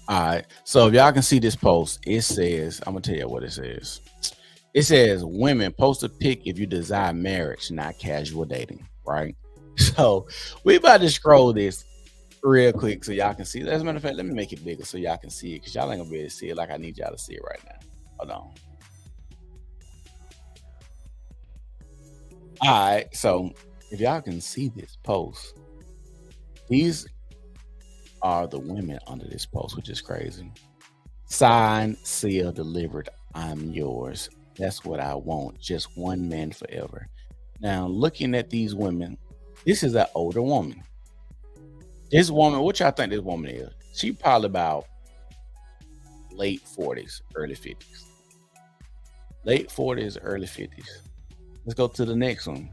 All right. So if y'all can see this post, it says, I'm gonna tell you what it says. It says women post a pic if you desire marriage, not casual dating, right? So we about to scroll this real quick so y'all can see. As a matter of fact, let me make it bigger so y'all can see it because y'all ain't gonna be able to see it like I need y'all to see it right now. Hold on. All right. So if y'all can see this post, these are the women under this post, which is crazy. Signed, sealed, delivered. I'm yours. That's what I want. Just one man forever. Now, looking at these women, this is an older woman. This woman, what y'all think this woman is? She probably about late 40s, early 50s. Late 40s, early 50s. Let's go to the next one.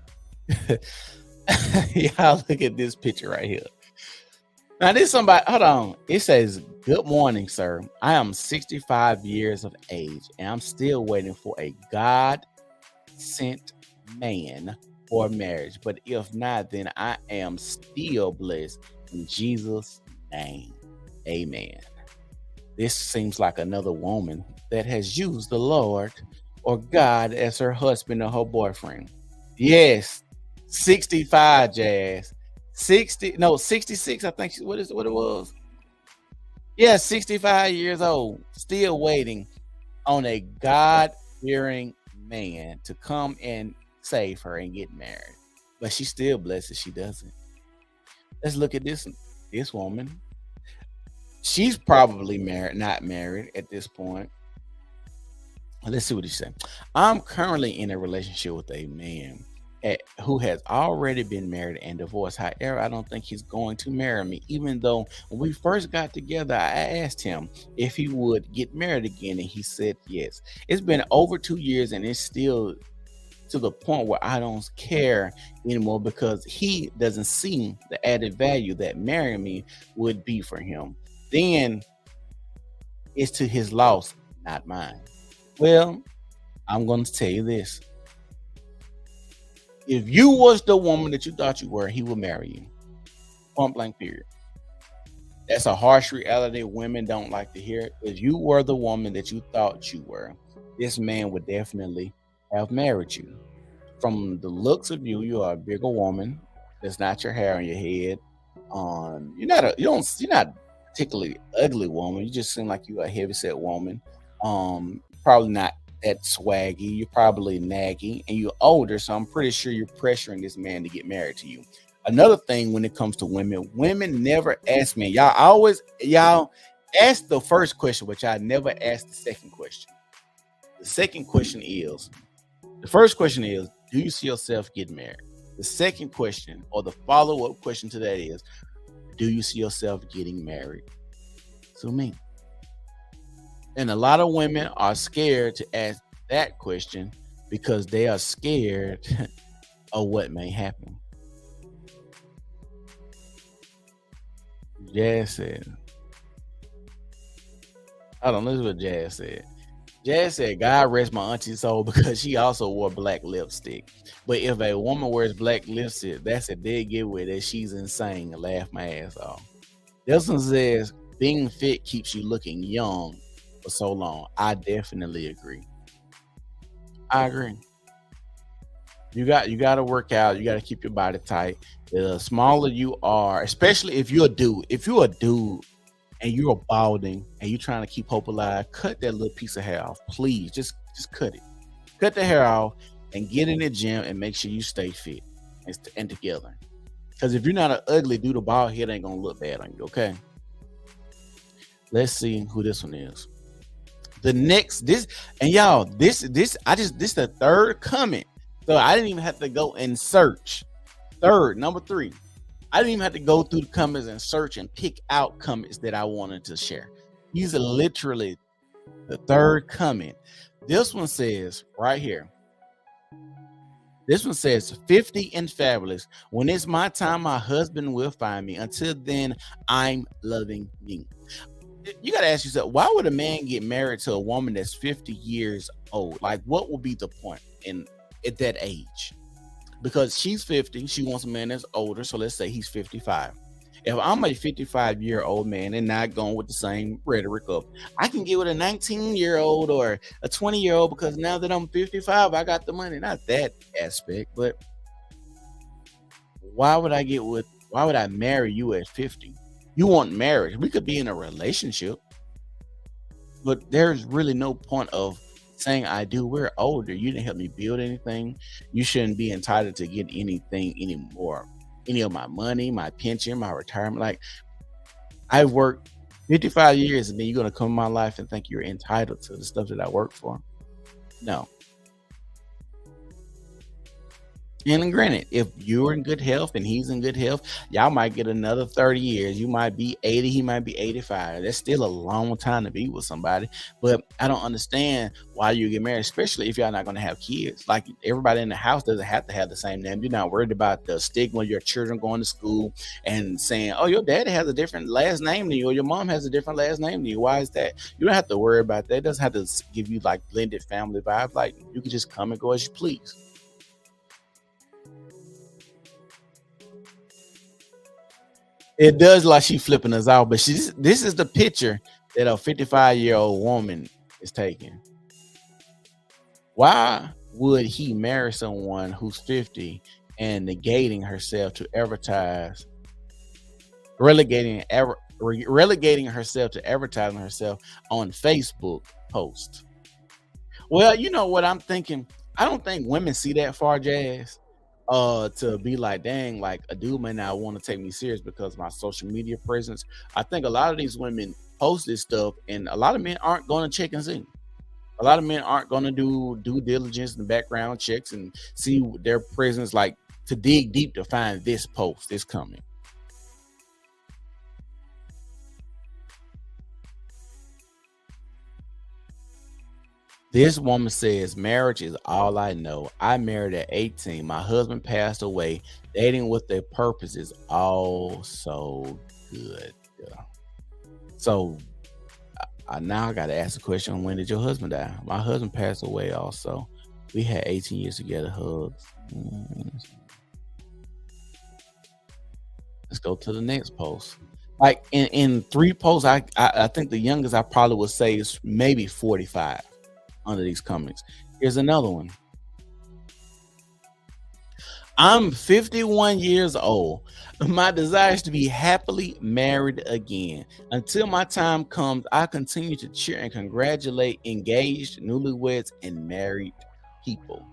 Y'all look at this picture right here. Now, this somebody, hold on. It says, "Good morning, sir. I am 65 years of age and I'm still waiting for a God sent man for marriage. But if not, then I am still blessed in Jesus' name. Amen." This seems like another woman that has used the Lord or God as her husband or her boyfriend. Yes, 65, Jazz. 60, no, 66, I think. What is what it was? Yeah, 65 years old, still waiting on a God fearing man to come and save her and get married. But she's still blessed if she doesn't. Let's look at this woman. She's probably married, not married at this point. Let's see what he said. "I'm currently in a relationship with a man who has already been married and divorced. However, I don't think he's going to marry me, even though when we first got together, I asked him if he would get married again, and he said yes. It's been over 2 years, and it's still to the point where I don't care anymore because he doesn't see the added value that marrying me would be for him. Then it's to his loss, not mine." Well, I'm going to tell you this. If you was the woman that you thought you were, he would marry you. Point blank, period. That's a harsh reality women don't like to hear. If you were the woman that you thought you were, this man would definitely have married you. From the looks of you, you are a bigger woman. There's not your hair on your head. You're not particularly ugly woman. You just seem like you're a heavyset woman. Probably not that swaggy. You're probably naggy, and you're older, so I'm pretty sure you're pressuring this man to get married to you. Another thing when it comes to women, women never ask me. Y'all ask the first question, but y'all never ask the second question. The second question is, the first question is, do you see yourself getting married? The second question, or the follow-up question to that is, do you see yourself getting married to me? And a lot of women are scared to ask that question because they are scared of what may happen. Jazz said, hold on, listen what Jazz said. Jazz said, "God rest my auntie's soul because she also wore black lipstick. But if a woman wears black lipstick, that's a dead giveaway that she's insane." And laugh my ass off. This one says, "Being fit keeps you looking young for so long." I definitely agree. I agree. You got to work out. You got to keep your body tight. The smaller you are, especially if you're a dude and you're balding and you're trying to keep hope alive, cut that little piece of hair off, please. Just cut it. Cut the hair off and get in the gym and make sure you stay fit and together. Because if you're not an ugly dude, a bald head ain't gonna look bad on you. Okay. Let's see who this one is. The next this and y'all this the third comment, so I didn't even have to go and search. Third, number three, I didn't even have to go through the comments and search and pick out comments that I wanted to share. These are literally the third comment. This one says right here, this one says 50 and fabulous. "When it's my time, my husband will find me. Until then, I'm loving me." You got to ask yourself, why would a man get married to a woman that's 50 years old? Like, what would be the point at that age? Because she's 50, she wants a man that's older. So let's say he's 55. If I'm a 55-year-old man and not going with the same rhetoric of I can get with a 19-year-old or a 20-year-old because now that I'm 55, I got the money. Not that aspect, but why would I marry you at 50? You want marriage. We could be in a relationship, but there's really no point of saying I do. We're older. You didn't help me build anything. You shouldn't be entitled to get anything anymore. Any of my money, my pension, my retirement. Like I've worked 55 years and then you're gonna come in my life and think you're entitled to the stuff that I work for. No. And granted, if you're in good health and he's in good health, y'all might get another 30 years. You might be 80, he might be 85. That's still a long time to be with somebody. But I don't understand why you get married, especially if y'all not going to have kids. Like everybody in the house doesn't have to have the same name. You're not worried about the stigma of your children going to school and saying, oh, your daddy has a different last name than you, or your mom has a different last name than you. Why is that? You don't have to worry about that. It doesn't have to give you like blended family vibes. Like you can just come and go as you please. It does like she flipping us out, but this is the picture that a 55-year-old woman is taking. Why would he marry someone who's 50 and negating herself to advertise, relegating herself to advertising herself on Facebook post? Well, you know what I'm thinking? I don't think women see that far, Jazz. To be like, dang, like a dude may not want to take me serious because of my social media presence. I think a lot of these women post this stuff, and a lot of men aren't going to check and see. A lot of men aren't going to do due diligence and background checks and see their presence, like to dig deep to find this post, this comment. This woman says, marriage is all I know. I married at 18. My husband passed away. Dating with a purpose is all so good. Yeah. So I now got to ask the question, when did your husband die? My husband passed away also. We had 18 years together, hugs. Let's go to the next post. Like in three posts, I think the youngest I probably would say is maybe 45 under these comments. Here's another one. I'm 51 years old. My desire is to be happily married again. Until my time comes, I continue to cheer and congratulate engaged, newlyweds, and married people.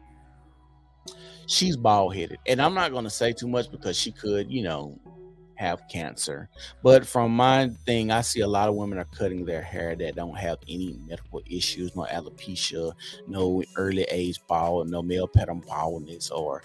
She's bald headed. And I'm not going to say too much because she could, have cancer. But from my thing, I see a lot of women are cutting their hair that don't have any medical issues, no alopecia, no early age bald, no male pattern baldness, or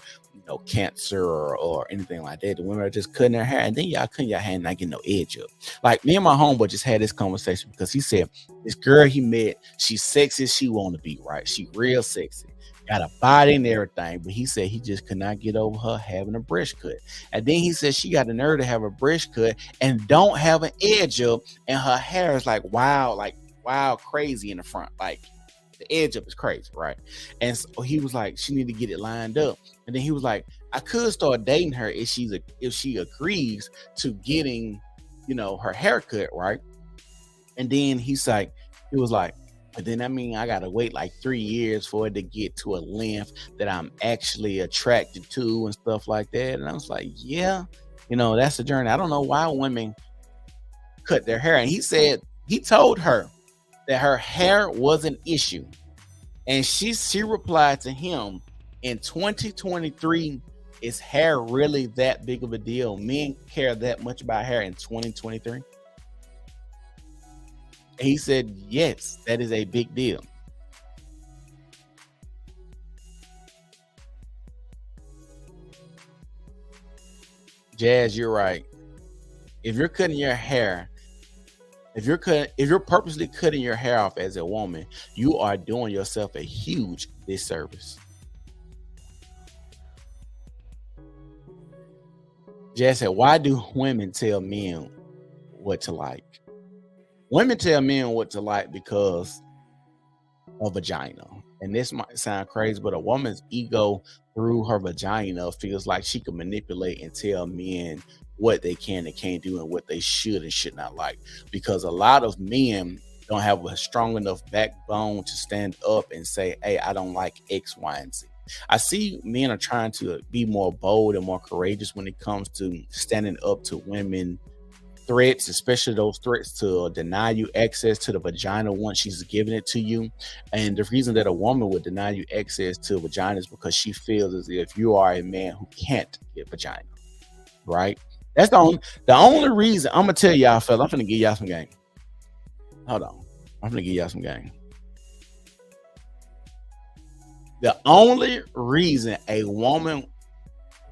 cancer or anything like that. The women are just cutting their hair, and then y'all cutting your hair and not getting no edge up. Like me and my homeboy just had this conversation because he said this girl he met, she's sexy, she want to be right, she real sexy, got a body and everything, but he said he just could not get over her having a brush cut. And then he said she got the nerve to have a brush cut and don't have an edge up, and her hair is like wow, crazy in the front, like the edge up is crazy, right? And so he was like, she need to get it lined up. And then he was like, I could start dating her if she agrees to getting, her haircut, right? And then he was like, but then I mean I gotta wait like 3 years for it to get to a length that I'm actually attracted to and stuff like that. And I was like, yeah, that's the journey. I don't know why women cut their hair. And he said he told her that her hair was an issue. And she replied to him, in 2023, is hair really that big of a deal? Men care that much about hair in 2023? He said, yes, that is a big deal. Jazz, you're right. If you're cutting your hair, if you're purposely cutting your hair off as a woman, you are doing yourself a huge disservice. Jazz said, why do women tell men what to like? Women tell men what to like because of vagina. And this might sound crazy, but a woman's ego through her vagina feels like she can manipulate and tell men what they can and can't do and what they should and should not like. Because a lot of men don't have a strong enough backbone to stand up and say, hey, I don't like X, Y, and Z. I see men are trying to be more bold and more courageous when it comes to standing up to women threats, especially those threats to deny you access to the vagina once she's giving it to you. And the reason that a woman would deny you access to a vagina is because she feels as if you are a man who can't get vagina, right? That's the only reason. I'm gonna tell y'all, fella. I'm gonna give y'all some game. Hold on, I'm gonna give y'all some game. The only reason a woman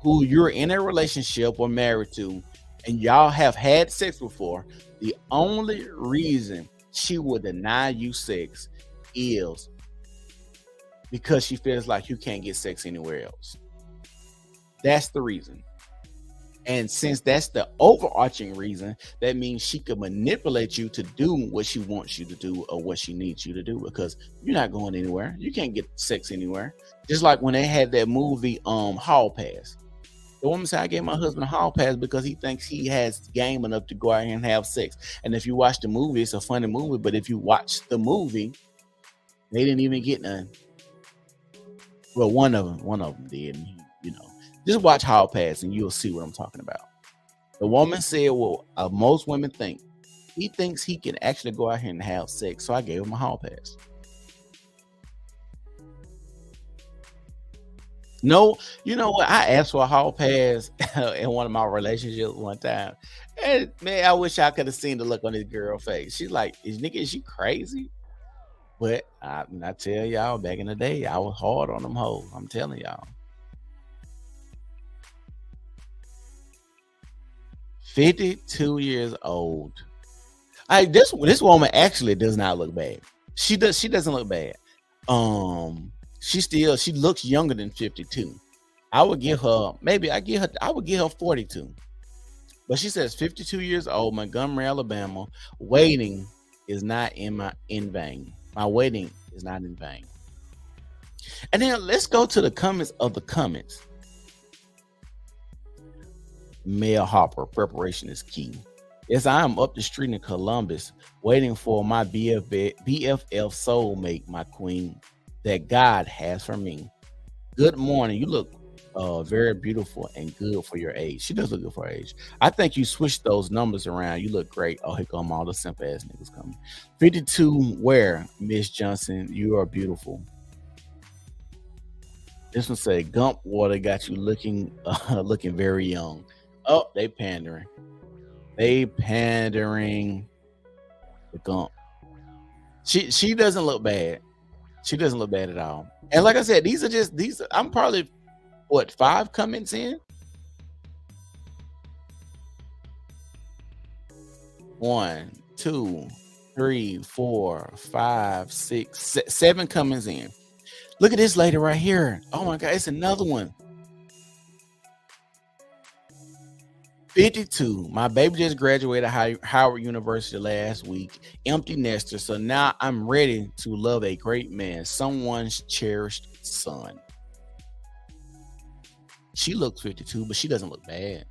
who you're in a relationship or married to and y'all have had sex before, the only reason she will deny you sex is because she feels like you can't get sex anywhere else. That's the reason. And since that's the overarching reason, that means she could manipulate you to do what she wants you to do or what she needs you to do, because you're not going anywhere. You can't get sex anywhere. Just like when they had that movie, Hall Pass. The woman said, I gave my husband a hall pass because he thinks he has game enough to go out here and have sex. And if you watch the movie, it's a funny movie. But if you watch the movie, they didn't even get none. Well, one of them did. And just watch Hall Pass and you'll see what I'm talking about. The woman said, well, most women think he thinks he can actually go out here and have sex. So I gave him a hall pass. No, you know what? I asked for a hall pass in one of my relationships one time. And man, I wish I could have seen the look on this girl's face. She's like, is you crazy? But I tell y'all, back in the day, I was hard on them hoes. I'm telling y'all. 52 years old. This woman actually does not look bad. She doesn't look bad. She looks younger than 52. I would give her 42. But she says 52 years old, Montgomery, Alabama. Waiting is not in vain. My waiting is not in vain. And then let's go to the comments of the comments. Mel Hopper, preparation is key. Yes, I am up the street in Columbus waiting for my BFF soulmate, my queen, that God has for me. Good morning. You look very beautiful and good for your age. She does look good for her age. I think you switched those numbers around. You look great. Oh, here come all the simple ass niggas coming. 52, where, Miss Johnson, you are beautiful. This one say Gump water got you looking very young. Oh, they pandering. The Gump. She doesn't look bad. She doesn't look bad at all. And like I said, I'm probably 5 comments in. 1, 2, 3, 4, 5, 6, 7 comments in. Look at this lady right here. Oh my God, it's another one. 52. My baby just graduated Howard University last week. Empty nester. So now I'm ready to love a great man, someone's cherished son. She looks 52, but she doesn't look bad.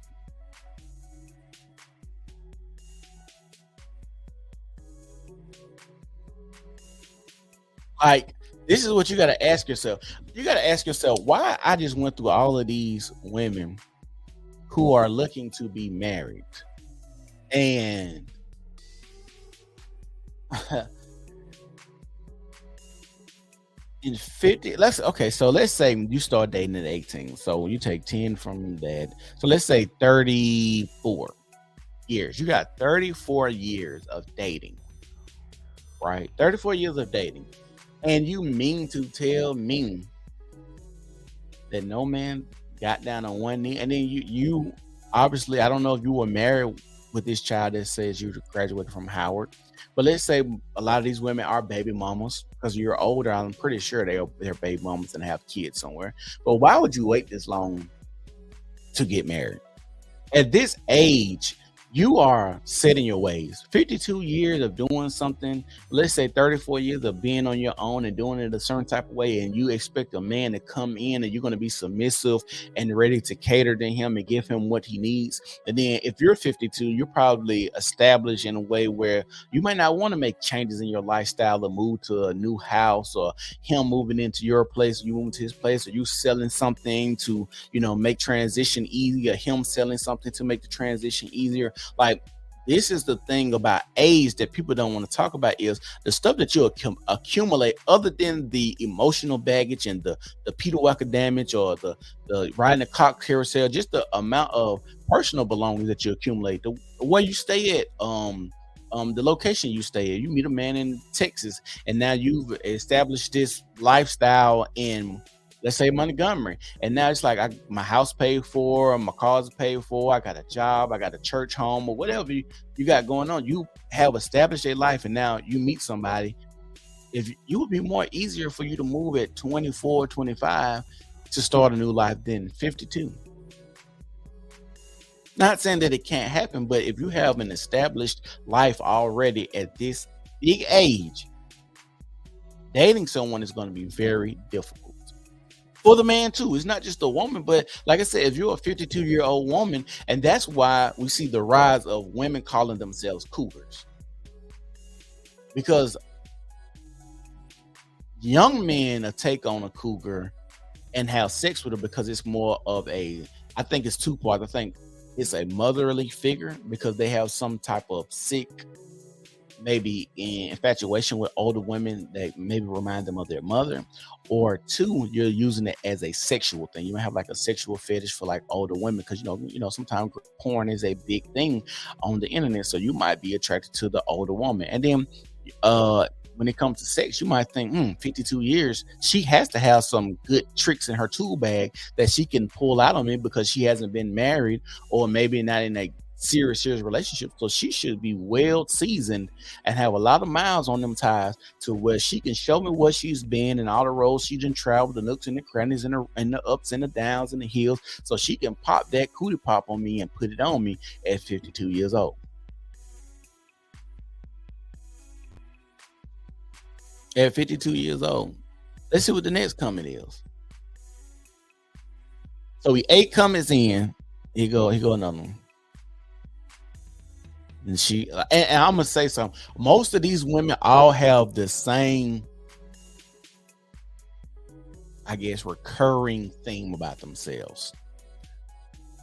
Like, this is what you got to ask yourself. You got to ask yourself, why I just went through all of these women who are looking to be married, and in 50, so let's say you start dating at 18. So you take 10 from that. So let's say 34 years. You got 34 years of dating, right? 34 years of dating. And you mean to tell me that no man got down on one knee? And then you obviously, I don't know if you were married with this child that says you graduated from Howard, but let's say a lot of these women are baby mamas because you're older. I'm pretty sure they're baby mamas and have kids somewhere. But why would you wait this long to get married? At this age, you are set in your ways. 52 years of doing something, let's say 34 years of being on your own and doing it a certain type of way, and you expect a man to come in and you're going to be submissive and ready to cater to him and give him what he needs. And then if you're 52, you're probably established in a way where you might not want to make changes in your lifestyle or move to a new house, or him moving into your place, you moving to his place, or you selling something to, make transition easier, him selling something to make the transition easier. Like, this is the thing about age that people don't want to talk about, is the stuff that you accumulate, other than the emotional baggage and the Peter Walker damage, or the riding the cock carousel, just the amount of personal belongings that you accumulate, the where you stay at, the location you stay at. You meet a man in Texas, and now you've established this lifestyle in, let's say, Montgomery, and now it's like, my house paid for, my cars paid for, I got a job, I got a church home, or whatever you got going on. You have established a life, and now you meet somebody. If you would be more easier for you to move at 24, 25 to start a new life than 52. Not saying that it can't happen, but if you have an established life already at this big age, dating someone is going to be very difficult. For the man too. It's not just the woman, but like I said, if you're a 52-year-old woman, and that's why we see the rise of women calling themselves cougars, because young men take on a cougar and have sex with her because it's more of I think it's two parts. I think it's a motherly figure, because they have some type of sick, maybe infatuation with older women that maybe remind them of their mother, or two, you're using it as a sexual thing. You might have like a sexual fetish for like older women, because sometimes porn is a big thing on the internet, so you might be attracted to the older woman. And then when it comes to sex, you might think, 52 years, she has to have some good tricks in her tool bag that she can pull out on me, because she hasn't been married, or maybe not in a serious relationship. So she should be well seasoned and have a lot of miles on them tires, to where she can show me what she's been and all the roads she's done traveled, the nooks and the crannies, and the ups and the downs and the hills, so she can pop that cootie pop on me and put it on me at 52 years old. At 52 years old. Let's see what the next comment is. So we 8 comments in. Here go another one. And I'm gonna say something. Most of these women all have the same, I guess, recurring theme about themselves.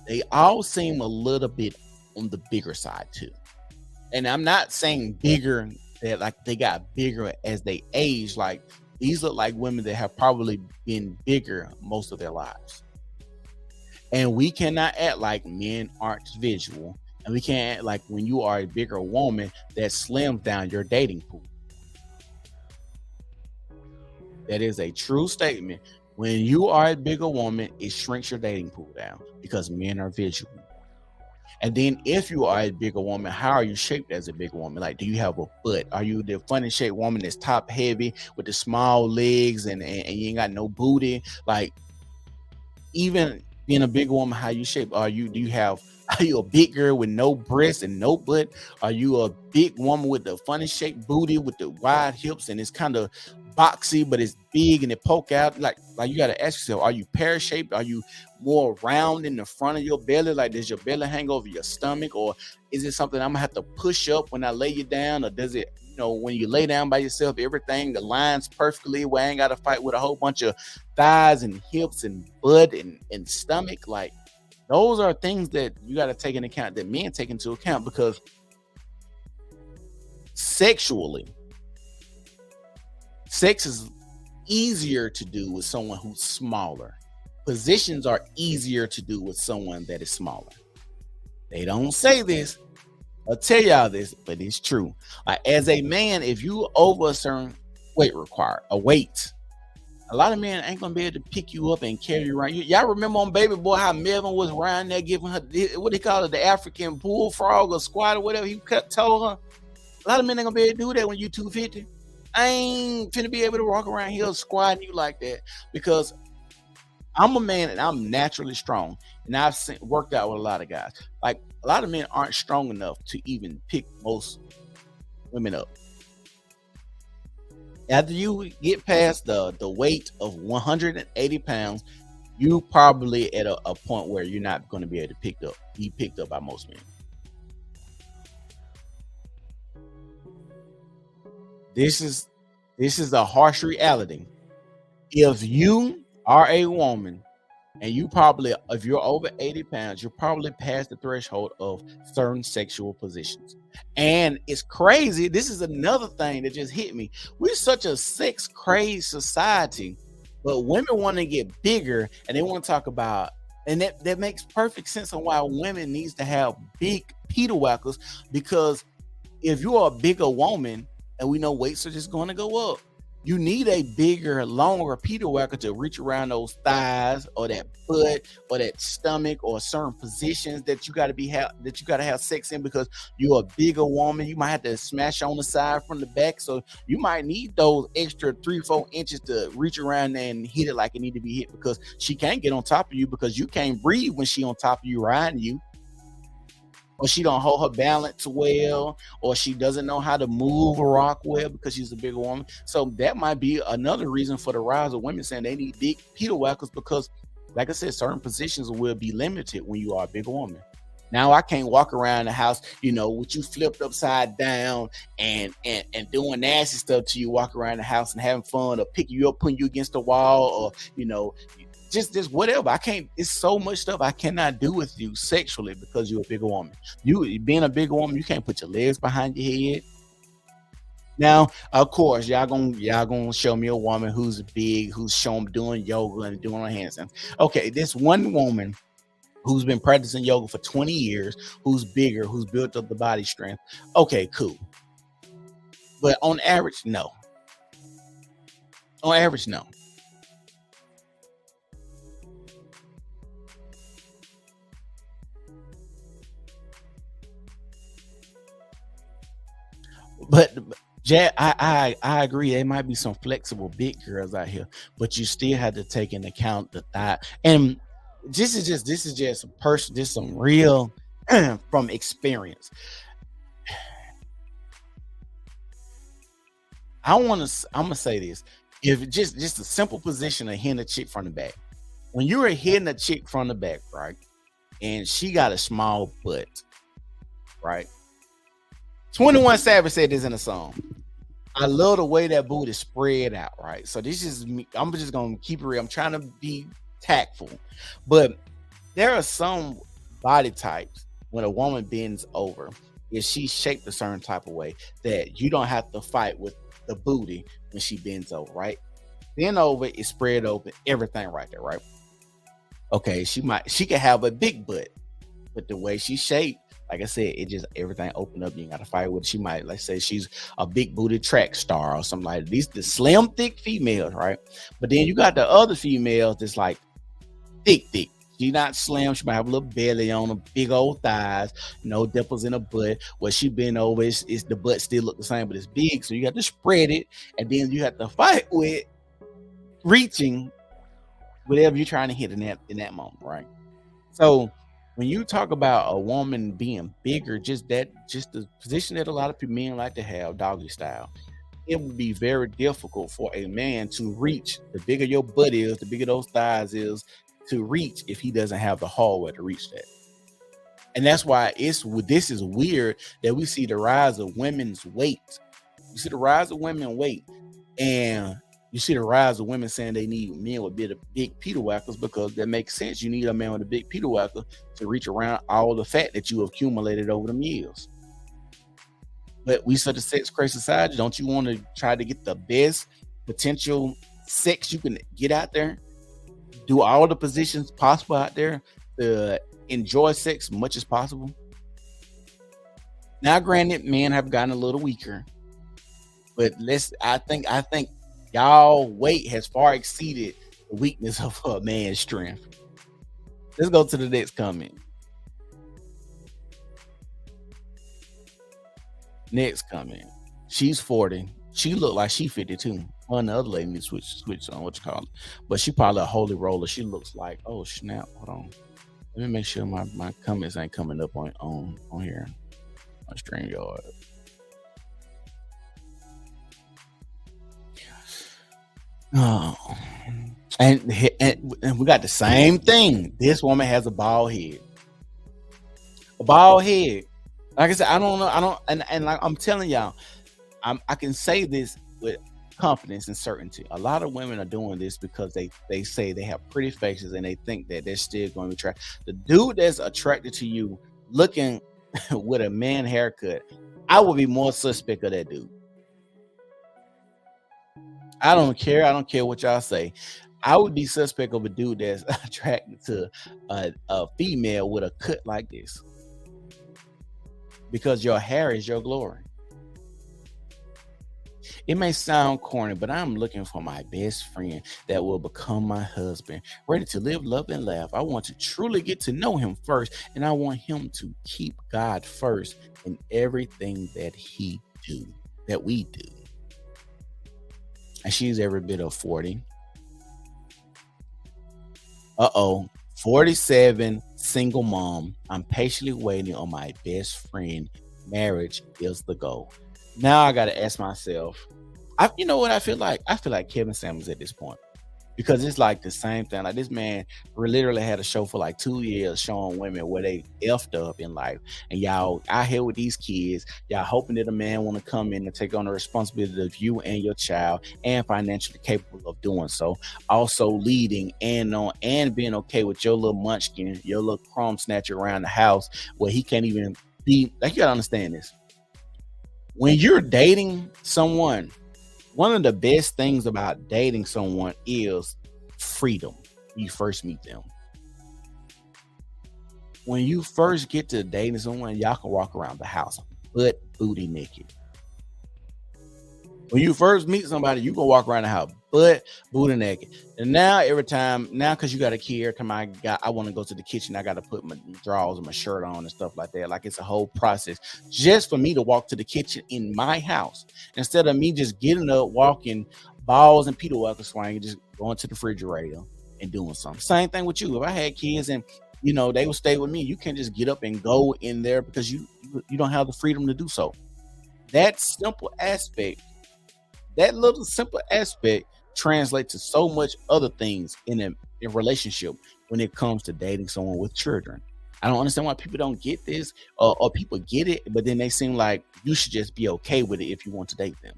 They all seem a little bit on the bigger side too. And I'm not saying bigger that like they got bigger as they age. Like, these look like women that have probably been bigger most of their lives. And we cannot act like men aren't visual. And we can't act like when you are a bigger woman that slims down your dating pool. That is a true statement. When you are a bigger woman, it shrinks your dating pool down, because men are visual. And then if you are a bigger woman, how are you shaped as a bigger woman? Like, do you have a butt? Are you the funny shaped woman that's top heavy with the small legs and you ain't got no booty? Like, even being a bigger woman, how you shape? Are you a big girl with no breasts and no butt? Are you a big woman with the funny shaped booty with the wide hips and it's kind of boxy, but it's big and it poke out? Like you got to ask yourself, are you pear shaped? Are you more round in the front of your belly? Like, does your belly hang over your stomach? Or is it something I'm gonna have to push up when I lay you down? Or does it, when you lay down by yourself, everything aligns perfectly where I ain't got to fight with a whole bunch of thighs and hips and butt and stomach? Like, those are things that you got to take into account, that men take into account, because sexually, sex is easier to do with someone who's smaller. Positions are easier to do with someone that is smaller. They don't say this. I'll tell y'all this, but it's true. As a man, if you over a certain weight required, a lot of men ain't gonna be able to pick you up and carry you around. Y'all remember on Baby Boy how Melvin was around there giving her, what they call it, the African bullfrog or squat or whatever he told her? A lot of men ain't gonna be able to do that when you 250. I ain't finna be able to walk around here squatting you like that, because I'm a man and I'm naturally strong. and I've worked out with a lot of guys. Like a lot of men aren't strong enough to even pick most women up. After you get past the weight of 180 pounds, you probably at a point where you're not going to be able to be picked up by most men. This is a harsh reality. If you are a woman and if you're over 80 pounds, you're probably past the threshold of certain sexual positions. And it's crazy. This is another thing that just hit me. We're such a sex crazed society, but women want to get bigger and they want to talk about, and that makes perfect sense on why women needs to have big Peter whackers, because if you are a bigger woman, and we know weights are just going to go up, you need a bigger, longer Peter whacker to reach around those thighs or that butt or that stomach or certain positions that you got to have sex in, because you're a bigger woman. You might have to smash on the side from the back, so you might need those extra 3-4 inches to reach around and hit it like it need to be hit, because she can't get on top of you because you can't breathe when she on top of you riding you, or she don't hold her balance well, or she doesn't know how to move a rock well because she's a bigger woman. So that might be another reason for the rise of women saying they need big Peter whackers, because, like I said, certain positions will be limited when you are a bigger woman. Now I can't walk around the house, with you flipped upside down and doing nasty stuff to you, walk around the house and having fun, or picking you up, putting you against the wall, or just whatever. I can't. It's so much stuff I cannot do with you sexually because you're a bigger woman. You being a bigger woman, you can't put your legs behind your head. Now, of course, y'all gonna show me a woman who's big, who's shown doing yoga and doing her handstands. Okay, this one woman who's been practicing yoga for 20 years, who's bigger, who's built up the body strength. Okay, cool. But on average, no. On average, no. But Jack, I agree. There might be some flexible big girls out here, but you still have to take into account the thigh. And this is just some real from experience. I'm gonna say this. If just a simple position of hitting a chick from the back. When you are hitting a chick from the back, right? And she got a small butt, right? 21 Savage said this in a song. I love the way that booty is spread out, right? So this is me. I'm just gonna keep it real. I'm trying to be tactful, but there are some body types when a woman bends over, if she's shaped a certain type of way, that you don't have to fight with the booty when she bends over, right? Bend over, is spread open, everything right there, right? Okay, she could have a big butt, but the way she's shaped, like I said, it just everything open up. You ain't got to fight with. She might, let's say, she's a big booty track star or something like that. These the slim, thick females, right? But then you got the other females that's like thick. She not slim. She might have a little belly on her, big old thighs, no dimples in her butt. Where she been over, is the butt still look the same, but it's big. So you got to spread it, and then you have to fight with reaching whatever you're trying to hit in that moment, right? So when you talk about a woman being bigger, just the position that a lot of men like to have, doggy style, it would be very difficult for a man to reach. The bigger your butt is, the bigger those thighs is, to reach, if he doesn't have the hardware to reach that. And that's why this is weird that we see the rise of women's weight. You see the rise of women's weight, and you see the rise of women saying they need men with big Peter whackers, because that makes sense. You need a man with a big Peter whacker to reach around all the fat that you have accumulated over the years. But we such a sex crazy society. Don't you want to try to get the best potential sex you can get out there? Do all the positions possible out there to enjoy sex much as possible? Now, granted, men have gotten a little weaker, but I think y'all weight has far exceeded the weakness of a man's strength. Let's go to the next comment. Next comment. She's 40. She looked like she 52. One the other lady needs to switch on what you call it. But she probably a holy roller. She looks like, oh snap, hold on. Let me make sure my comments ain't coming up on here on StreamYard. Oh, and we got the same thing. This woman has a bald head. A bald head. Like I said, I don't know. I don't, and like I'm telling y'all, I can say this with confidence and certainty. A lot of women are doing this because they say they have pretty faces and they think that they're still going to attract the dude that's attracted to you looking with a man haircut. I would be more suspect of that dude. I don't care. I don't care what y'all say. I would be suspect of a dude that's attracted to a female with a cut like this because your hair is your glory. It may sound corny, but I'm looking for my best friend that will become my husband, ready to live, love, and laugh. I want to truly get to know him first, and I want him to keep God first in everything that we do. And she's every bit of 40. 47, single mom. I'm patiently waiting on my best friend. Marriage is the goal. Now I got to ask myself, you know what I feel like? I feel like Kevin Samuels at this point because it's like the same thing. Like this man literally had a show for like 2 years showing women where they effed up in life. And y'all out here with these kids, y'all hoping that a man want to come in and take on the responsibility of you and your child and financially capable of doing so. Also leading and being okay with your little munchkin, your little crumb snatcher around the house where he can't even be. Like, you gotta understand this. When you're dating someone, one of the best things about dating someone is freedom. When you first meet them. When you first get to dating someone, y'all can walk around the house butt booty naked. When you first meet somebody, you can walk around the house butt booty naked. And now because you got a kid, I want to go to the kitchen. I got to put my drawers and my shirt on and stuff like that. Like it's a whole process just for me to walk to the kitchen in my house instead of me just getting up, walking balls and Peter Walker swinging, just going to the refrigerator and doing something. Same thing with you. If I had kids and they would stay with me, you can't just get up and go in there because you don't have the freedom to do so. That little simple aspect translates to so much other things in a relationship when it comes to dating someone with children. I don't understand why people don't get this or people get it, but then they seem like you should just be okay with it if you want to date them.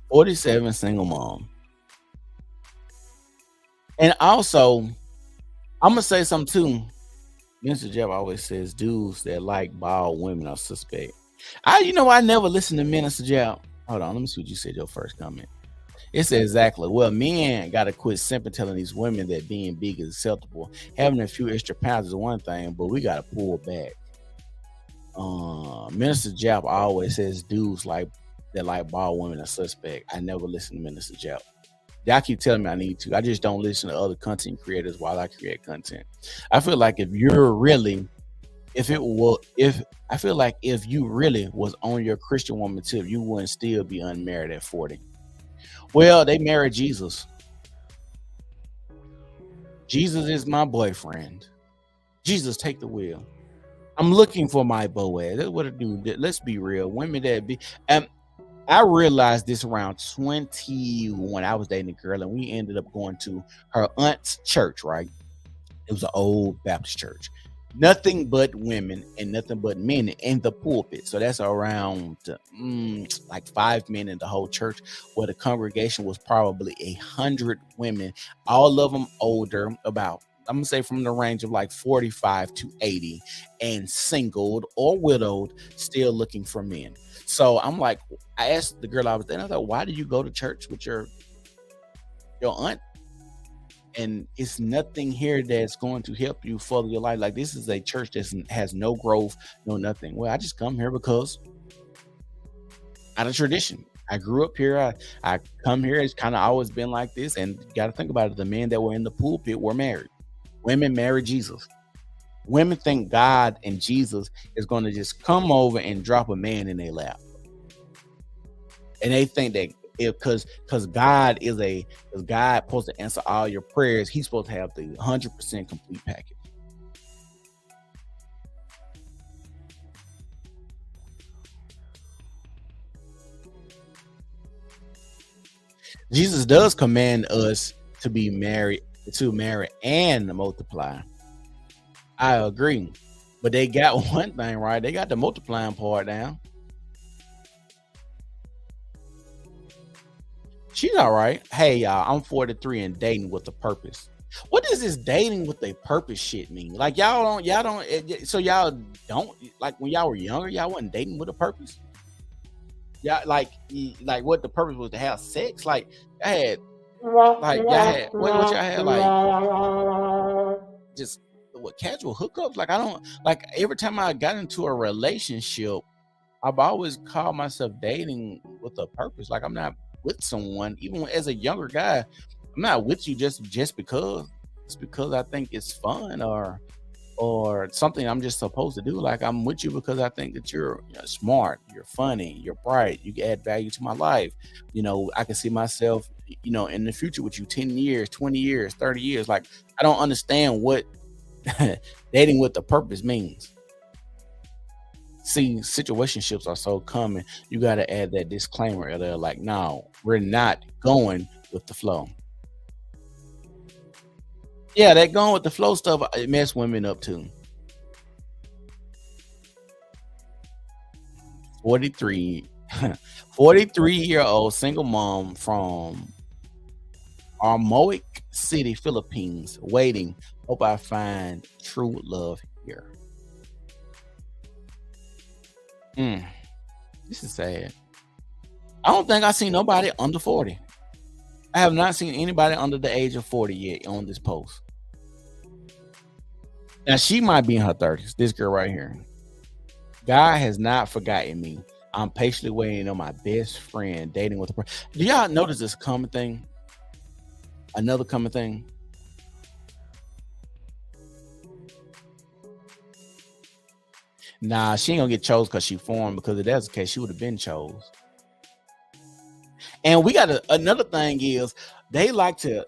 47, single mom. And also, I'm going to say something too. Mr. Jeff always says dudes that like bald women are suspect. I never listened to Minister Jeff. Hold on, let me see what you said your first comment. It says exactly. Well, men got to quit simply telling these women that being big is acceptable. Having a few extra pounds is one thing, but we got to pull back. Minister Jeff always says dudes that like bald women are suspect. I never listen to Minister Jeff. Y'all keep telling me I need to. I just don't listen to other content creators while I create content. I feel like if you really was on your Christian woman tip, you wouldn't still be unmarried at 40. Well, they married Jesus. Jesus is my boyfriend. Jesus, take the wheel. I'm looking for my Boaz. That's what it do. Let's be real. Women that be, I realized this around 20 when I was dating a girl, and we ended up going to her aunt's church, right? It was an old Baptist church. Nothing but women and nothing but men in the pulpit. So that's around like 5 men in the whole church, where the congregation was probably 100 women, all of them older, about, I'm gonna say from the range of like 45 to 80, and singled or widowed, still looking for men. So I'm like, I asked the girl I was dating, I thought, why do you go to church with your aunt? And it's nothing here that's going to help you further your life. Like, this is a church that has no growth, no nothing. Well, I just come here because out of tradition. I grew up here. I come here. It's kind of always been like this. And you got to think about it. The men that were in the pulpit were married. Women married Jesus. Women think God and Jesus is going to just come over and drop a man in their lap. And they think that Because God supposed to answer all your prayers. He's supposed to have the 100% complete package. Jesus does command us to be married, to marry and multiply. I agree. But they got one thing right. They got the multiplying part down. She's all right. Hey, y'all, I'm 43 and dating with a purpose. What does this dating with a purpose shit mean? Like y'all don't. So y'all don't like when y'all were younger, y'all wasn't dating with a purpose. Yeah, like what the purpose was to have sex. Like I had, like y'all had what y'all had like just what casual hookups. Like I don't like every time I got into a relationship, I've always called myself dating with a purpose. Like I'm not with someone, even as a younger guy, I'm not with you just because. It's because I think it's fun or something I'm just supposed to do. Like I'm with you because I think that you're, smart, you're funny, you're bright, you add value to my life. I can see myself, in the future with you 10 years, 20 years, 30 years. Like I don't understand what dating with a purpose means. See, situationships are so common. You got to add that disclaimer there, like, no, we're not going with the flow. Yeah, that going with the flow stuff, it mess women up too. 43, 43-year-old single mom from Armoic City, Philippines, waiting. Hope I find true love here. Mm, this is sad. I don't think I seen nobody under 40. I have not seen anybody under the age of 40 yet on this post. Now she might be in her 30s. This girl right here. God has not forgotten me. I'm patiently waiting on my best friend dating with a person. Do y'all notice this common thing? Another common thing. Nah, she ain't gonna get chose because she formed. Because if that's the case, she would have been chose. And we got another thing is they like to.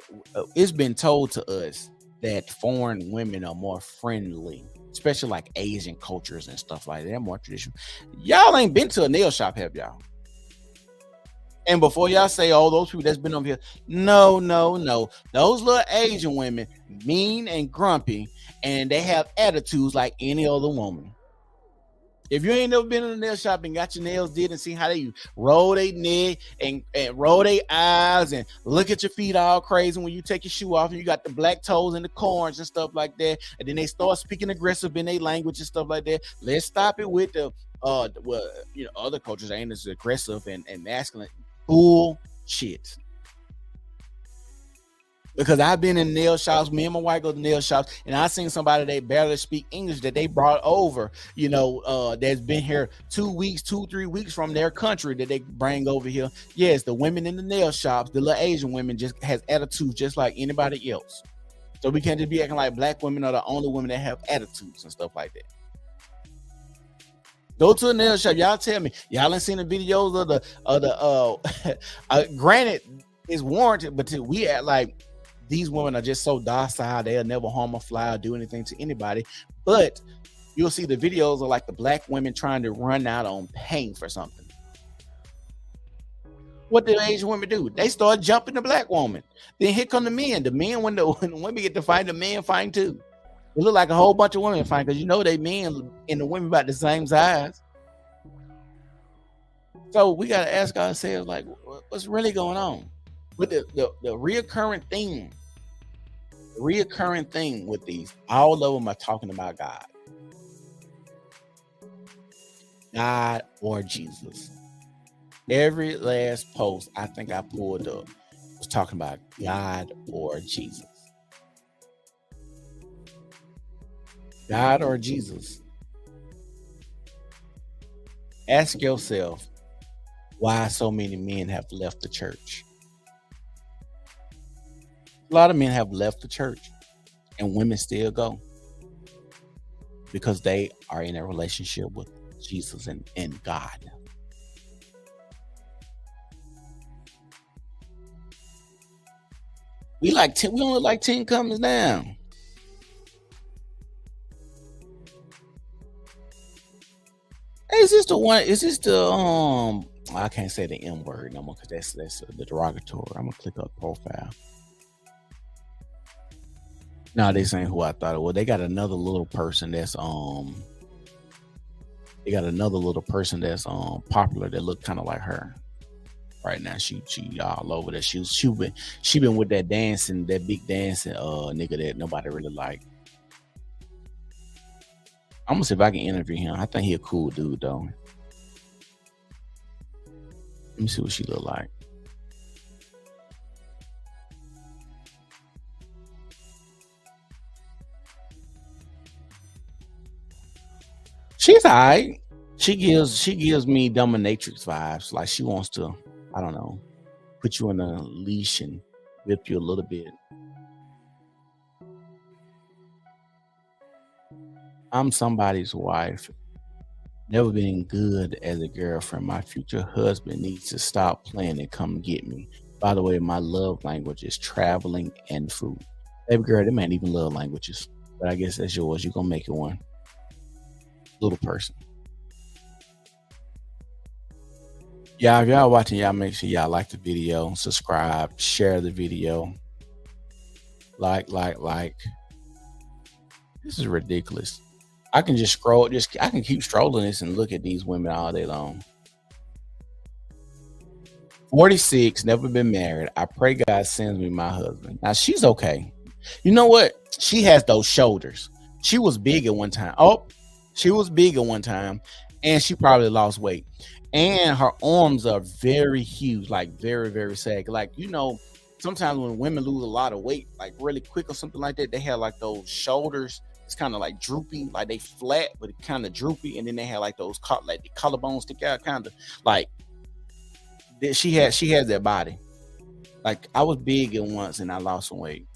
It's been told to us that foreign women are more friendly, especially like Asian cultures and stuff like that. They're more traditional. Y'all ain't been to a nail shop, have y'all? And before y'all say, "Oh, those people that's been over here," no, no, no. Those little Asian women, mean and grumpy, and they have attitudes like any other woman. If you ain't never been in a nail shop and got your nails did and see how they roll their neck and roll their eyes and look at your feet all crazy when you take your shoe off and you got the black toes and the corns and stuff like that, and then they start speaking aggressive in their language and stuff like that. Let's stop it with the well, other cultures ain't as aggressive and masculine. Bullshit. Because I've been in nail shops, me and my wife go to nail shops, and I seen somebody that barely speak English that they brought over, that's been here 2 weeks, 2-3 weeks from their country that they bring over here. Yes, the women in the nail shops, the little Asian women just has attitudes just like anybody else. So we can't just be acting like black women are the only women that have attitudes and stuff like that. Go to a nail shop. Y'all tell me. Y'all ain't seen the videos of the granted, it's warranted, but we act like these women are just so docile, they'll never harm a fly or do anything to anybody. But you'll see the videos of like the black women trying to run out on paying for something. What do Asian women do? They start jumping the black woman. Then here come the men. The men, when the women get to fight, the men fight too. It look like a whole bunch of women fight because they men and the women about the same size. So we got to ask ourselves, like, what's really going on? But the reoccurring thing with these, all of them are talking about God or Jesus. Every last post I think I pulled up was talking about God or Jesus. God or Jesus. Ask yourself why so many men have left the church. A lot of men have left the church and women still go because they are in a relationship with Jesus and God. We like 10, we only like 10 comings down. Hey, is this the one? Is this the I can't say the M word no more because that's the derogatory. I'm gonna click up profile. No, this ain't who I thought it was. They got another little person that's they got another little person that's popular that look kind of like her right now. She all over that. She been with that dancing, that big dancing nigga that nobody really like. I'm gonna see if I can interview him. I think he a cool dude though. Let me see what she look like. She's alright. She gives me dominatrix vibes. Like she wants to, I don't know, put you in a leash and whip you a little bit. I'm somebody's wife. Never been good as a girlfriend. My future husband needs to stop playing and come get me. By the way, my love language is traveling and food. Baby girl, them ain't even love languages. But I guess that's yours. You're gonna make it one. Little person. Yeah, if y'all watching, y'all make sure y'all like the video, subscribe, share the video, like. This is ridiculous. I can just scroll, I can keep strolling this and look at these women all day long. 46, never been married. I pray God sends me my husband. Now she's okay. You know what? She has those shoulders. She was big at one time. Oh, she was big at one time, and she probably lost weight. And her arms are very huge, like very, very sag. Like, sometimes when women lose a lot of weight, like really quick or something like that, they have like those shoulders. It's kind of like droopy, like they flat, but kind of droopy. And then they have like those like the collarbones stick out, kind of like she has that body. Like I was big at once and I lost some weight.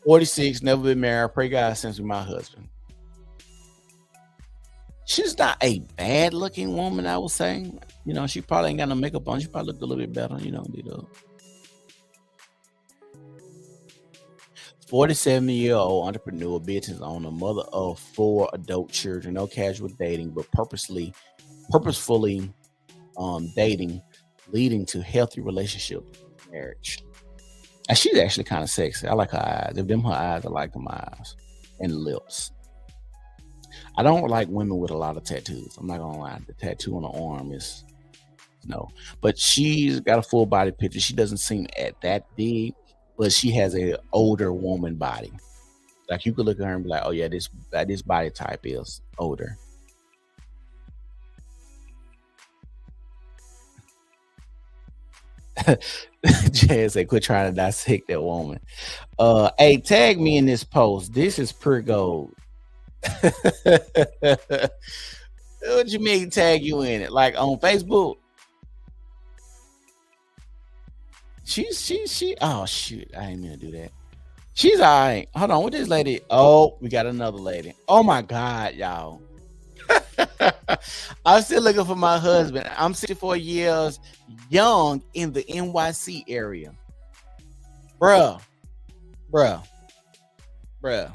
46, never been married. Pray God sends me my husband. She's not a bad looking woman, I would say. She probably ain't got no makeup on. She probably look a little bit better, 47-year-old entrepreneur, business owner, mother of 4 adult children, no casual dating, but purposefully dating, leading to healthy relationship, marriage. And she's actually kind of sexy. I like her eyes. If them her eyes, I like them eyes and lips. I don't like women with a lot of tattoos. I'm not gonna lie. The tattoo on the arm is no. But she's got a full body picture. She doesn't seem at that big, but she has a older woman body. Like you could look at her and be like, "Oh yeah, this body type is older." Jazz said, "Quit trying to dissect that woman." Hey, tag me in this post. This is pure gold. What you mean tag you in it? Like on Facebook? She. Oh shoot! I ain't mean to do that. She's all right. Hold on, with this lady. Oh, we got another lady. Oh my God, y'all. I'm still looking for my husband. I'm 64 years young in the NYC area. Bruh, bruh, bruh.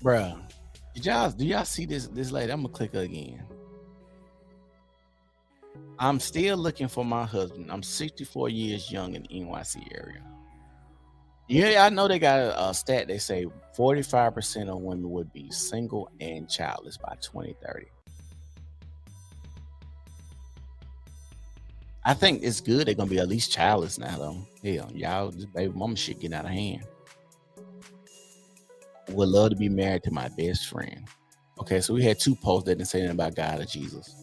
Bruh. Do y'all see this lady? I'm gonna click her again. I'm still looking for my husband. I'm 64 years young in the NYC area. Yeah, I know they got a stat. They say 45% of women would be single and childless by 2030. I think it's good they're gonna be at least childless now, though. Hell, y'all, this baby mama shit getting out of hand. Would love to be married to my best friend. Okay, so we had 2 posts that didn't say anything about God or Jesus.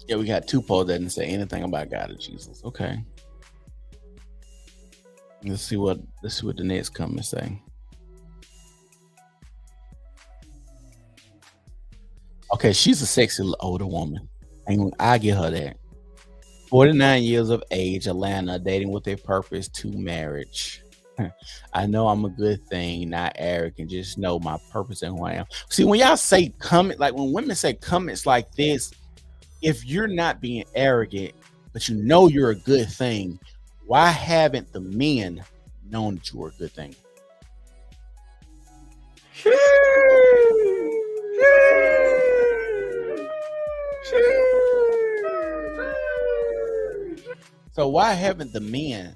Yeah, we got two polls that didn't say anything about God or Jesus. Okay. Let's see what the next comment say. Okay, she's a sexy older woman. I get her that. 49 years of age, Atlanta, dating with a purpose to marriage. I know I'm a good thing, not arrogant. Just know my purpose and who I am. See, when y'all say comment, like when women say comments like this, if you're not being arrogant, but you know you're a good thing, why haven't the men known that you were a good thing? So why haven't the men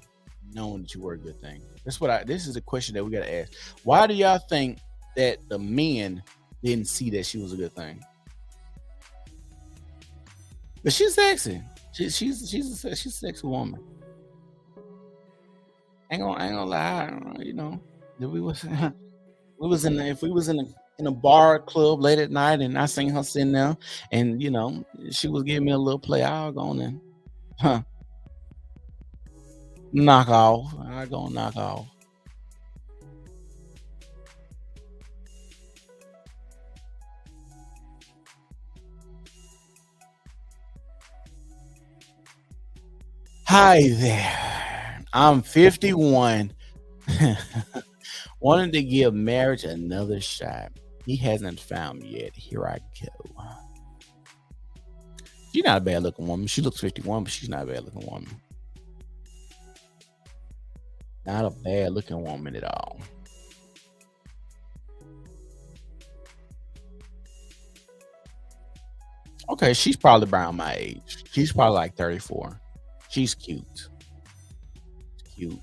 known that you were a good thing? This is a question that we gotta ask. Why do y'all think that the men didn't see that she was a good thing? But she's sexy. She's a sexy woman. Ain't gonna lie, you know. If we was if we was in a bar club late at night and I seen her sitting there and she was giving me a little play, I'll go on and knock off. I go and knock off. Hi there. I'm 51. Wanted to give marriage another shot. He hasn't found me yet. Here I go. She's not a bad looking woman. She looks 51, but she's not a bad looking woman. Not a bad looking woman at all. Okay, she's probably around my age. She's probably like 34. She's cute. Cute.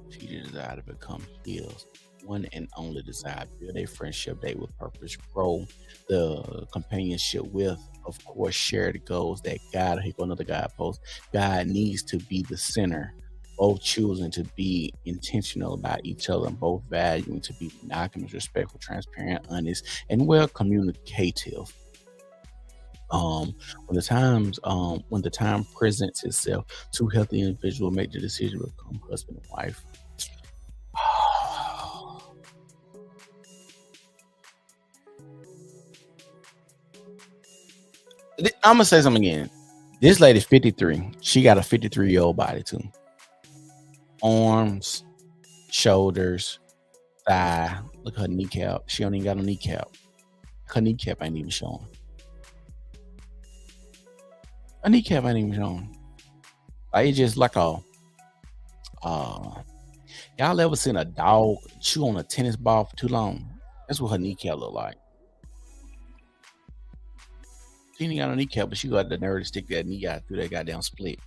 She desire to become healed. One and only desire. Build a friendship date with purpose. Grow the companionship with, of course, share the goals that God, here go another God post. God needs to be the center. Both choosing to be intentional about each other and both valuing to be monogamous, respectful, transparent, honest, and well communicative. When the time presents itself, two healthy individuals make the decision to become husband and wife. I'm gonna say something again. This lady's 53. She got a 53-year-old body too. Arms, shoulders, thigh. Look at her kneecap. She don't even got a kneecap. Her kneecap ain't even showing. Her kneecap ain't even showing. Like it's just like a y'all ever seen a dog chew on a tennis ball for too long? That's what her kneecap look like. She ain't got no kneecap, but she got the nerve to stick that knee out through that goddamn split.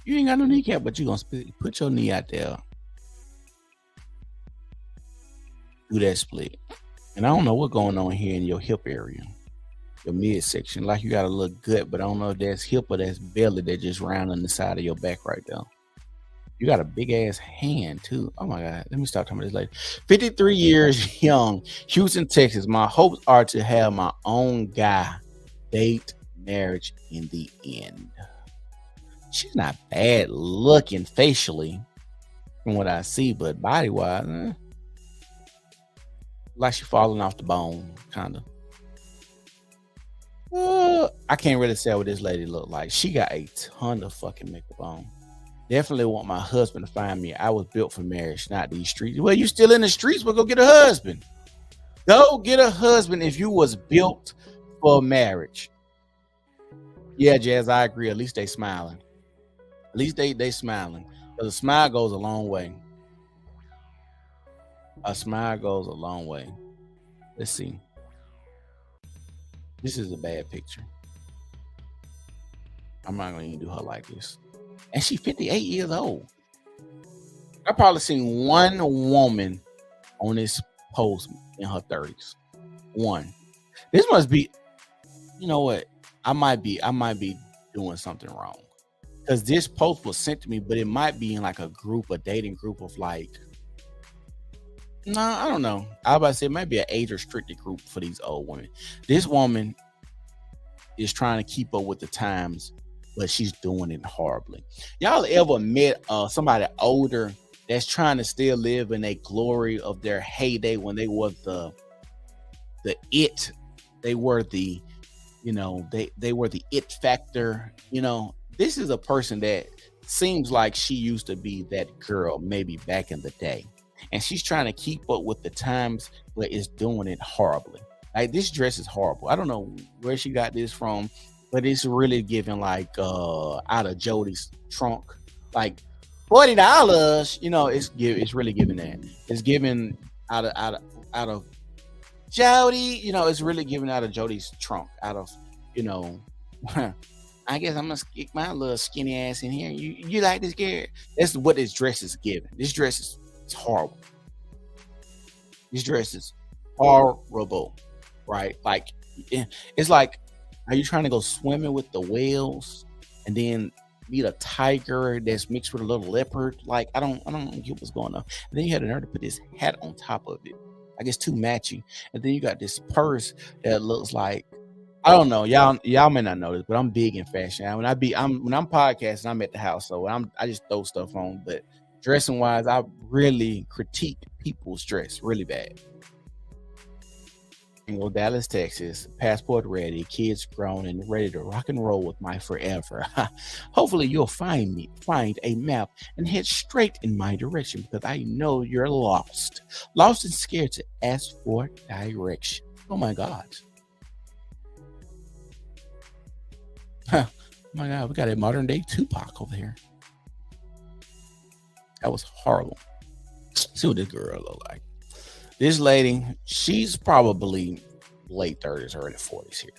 You ain't got no kneecap, but you gonna put your knee out there through that split. And I don't know what's going on here in your hip area, your midsection. Like you got a little gut, but I don't know if that's hip or that's belly that just round on the side of your back right there. You got a big ass hand too. Oh my God. Let me stop talking about this later. 53 years young, Houston, Texas. My hopes are to have my own guy, date, marriage in the end. She's not bad looking facially from what I see, but body wise, like she's falling off the bone, kind of. I can't really say what this lady look like. She got a ton of fucking makeup on. Definitely want my husband to find me. I was built for marriage, not these streets. Well, you still in the streets, but go get a husband. Go get a husband if you was built for marriage. Yeah, Jazz, I agree. At least they smiling. At least they smiling. Because a smile goes a long way. A smile goes a long way. Let's see. This is a bad picture. I'm not going to even do her like this. And she's 58 years old. I probably seen one woman on this post in her 30s. One. This must be, you know what? I might be doing something wrong. Because this post was sent to me, but it might be in like a dating group of like No, I don't know. I was about to say it might be an age restricted group for these old women. This woman is trying to keep up with the times, but she's doing it horribly. Y'all ever met somebody older that's trying to still live in a glory of their heyday when they were the it, they were the, they were the it factor. This is a person that seems like she used to be that girl maybe back in the day, and she's trying to keep up with the times, but is doing it horribly. Like, this dress is horrible. I don't know where she got this from, but it's really giving like out of Jody's trunk, like $40. It's really giving that. It's giving out of Jody. It's really giving out of Jody's trunk. Out of you know. I guess I'm gonna stick my little skinny ass in here. You like this girl? That's what this dress is giving. This dress is horrible. This dress is horrible, right? Like, it's like, are you trying to go swimming with the whales and then meet a tiger that's mixed with a little leopard? Like, I don't get what's going on. And then you had the nerve to put this hat on top of it. I guess too matchy. And then you got this purse that looks like, I don't know. Y'all may not know this, but I'm big in fashion. When I'm podcasting, I'm at the house, so I just throw stuff on. But dressing wise, I really critique people's dress really bad. Dallas, Texas, passport ready, kids grown and ready to rock and roll with my forever. Hopefully you'll find a map and head straight in my direction, because I know you're lost and scared to ask for direction. Oh my God. Oh my God, we got a modern day Tupac over here. That was horrible. See what this girl look like. This lady, she's probably late 30s, early 40s here.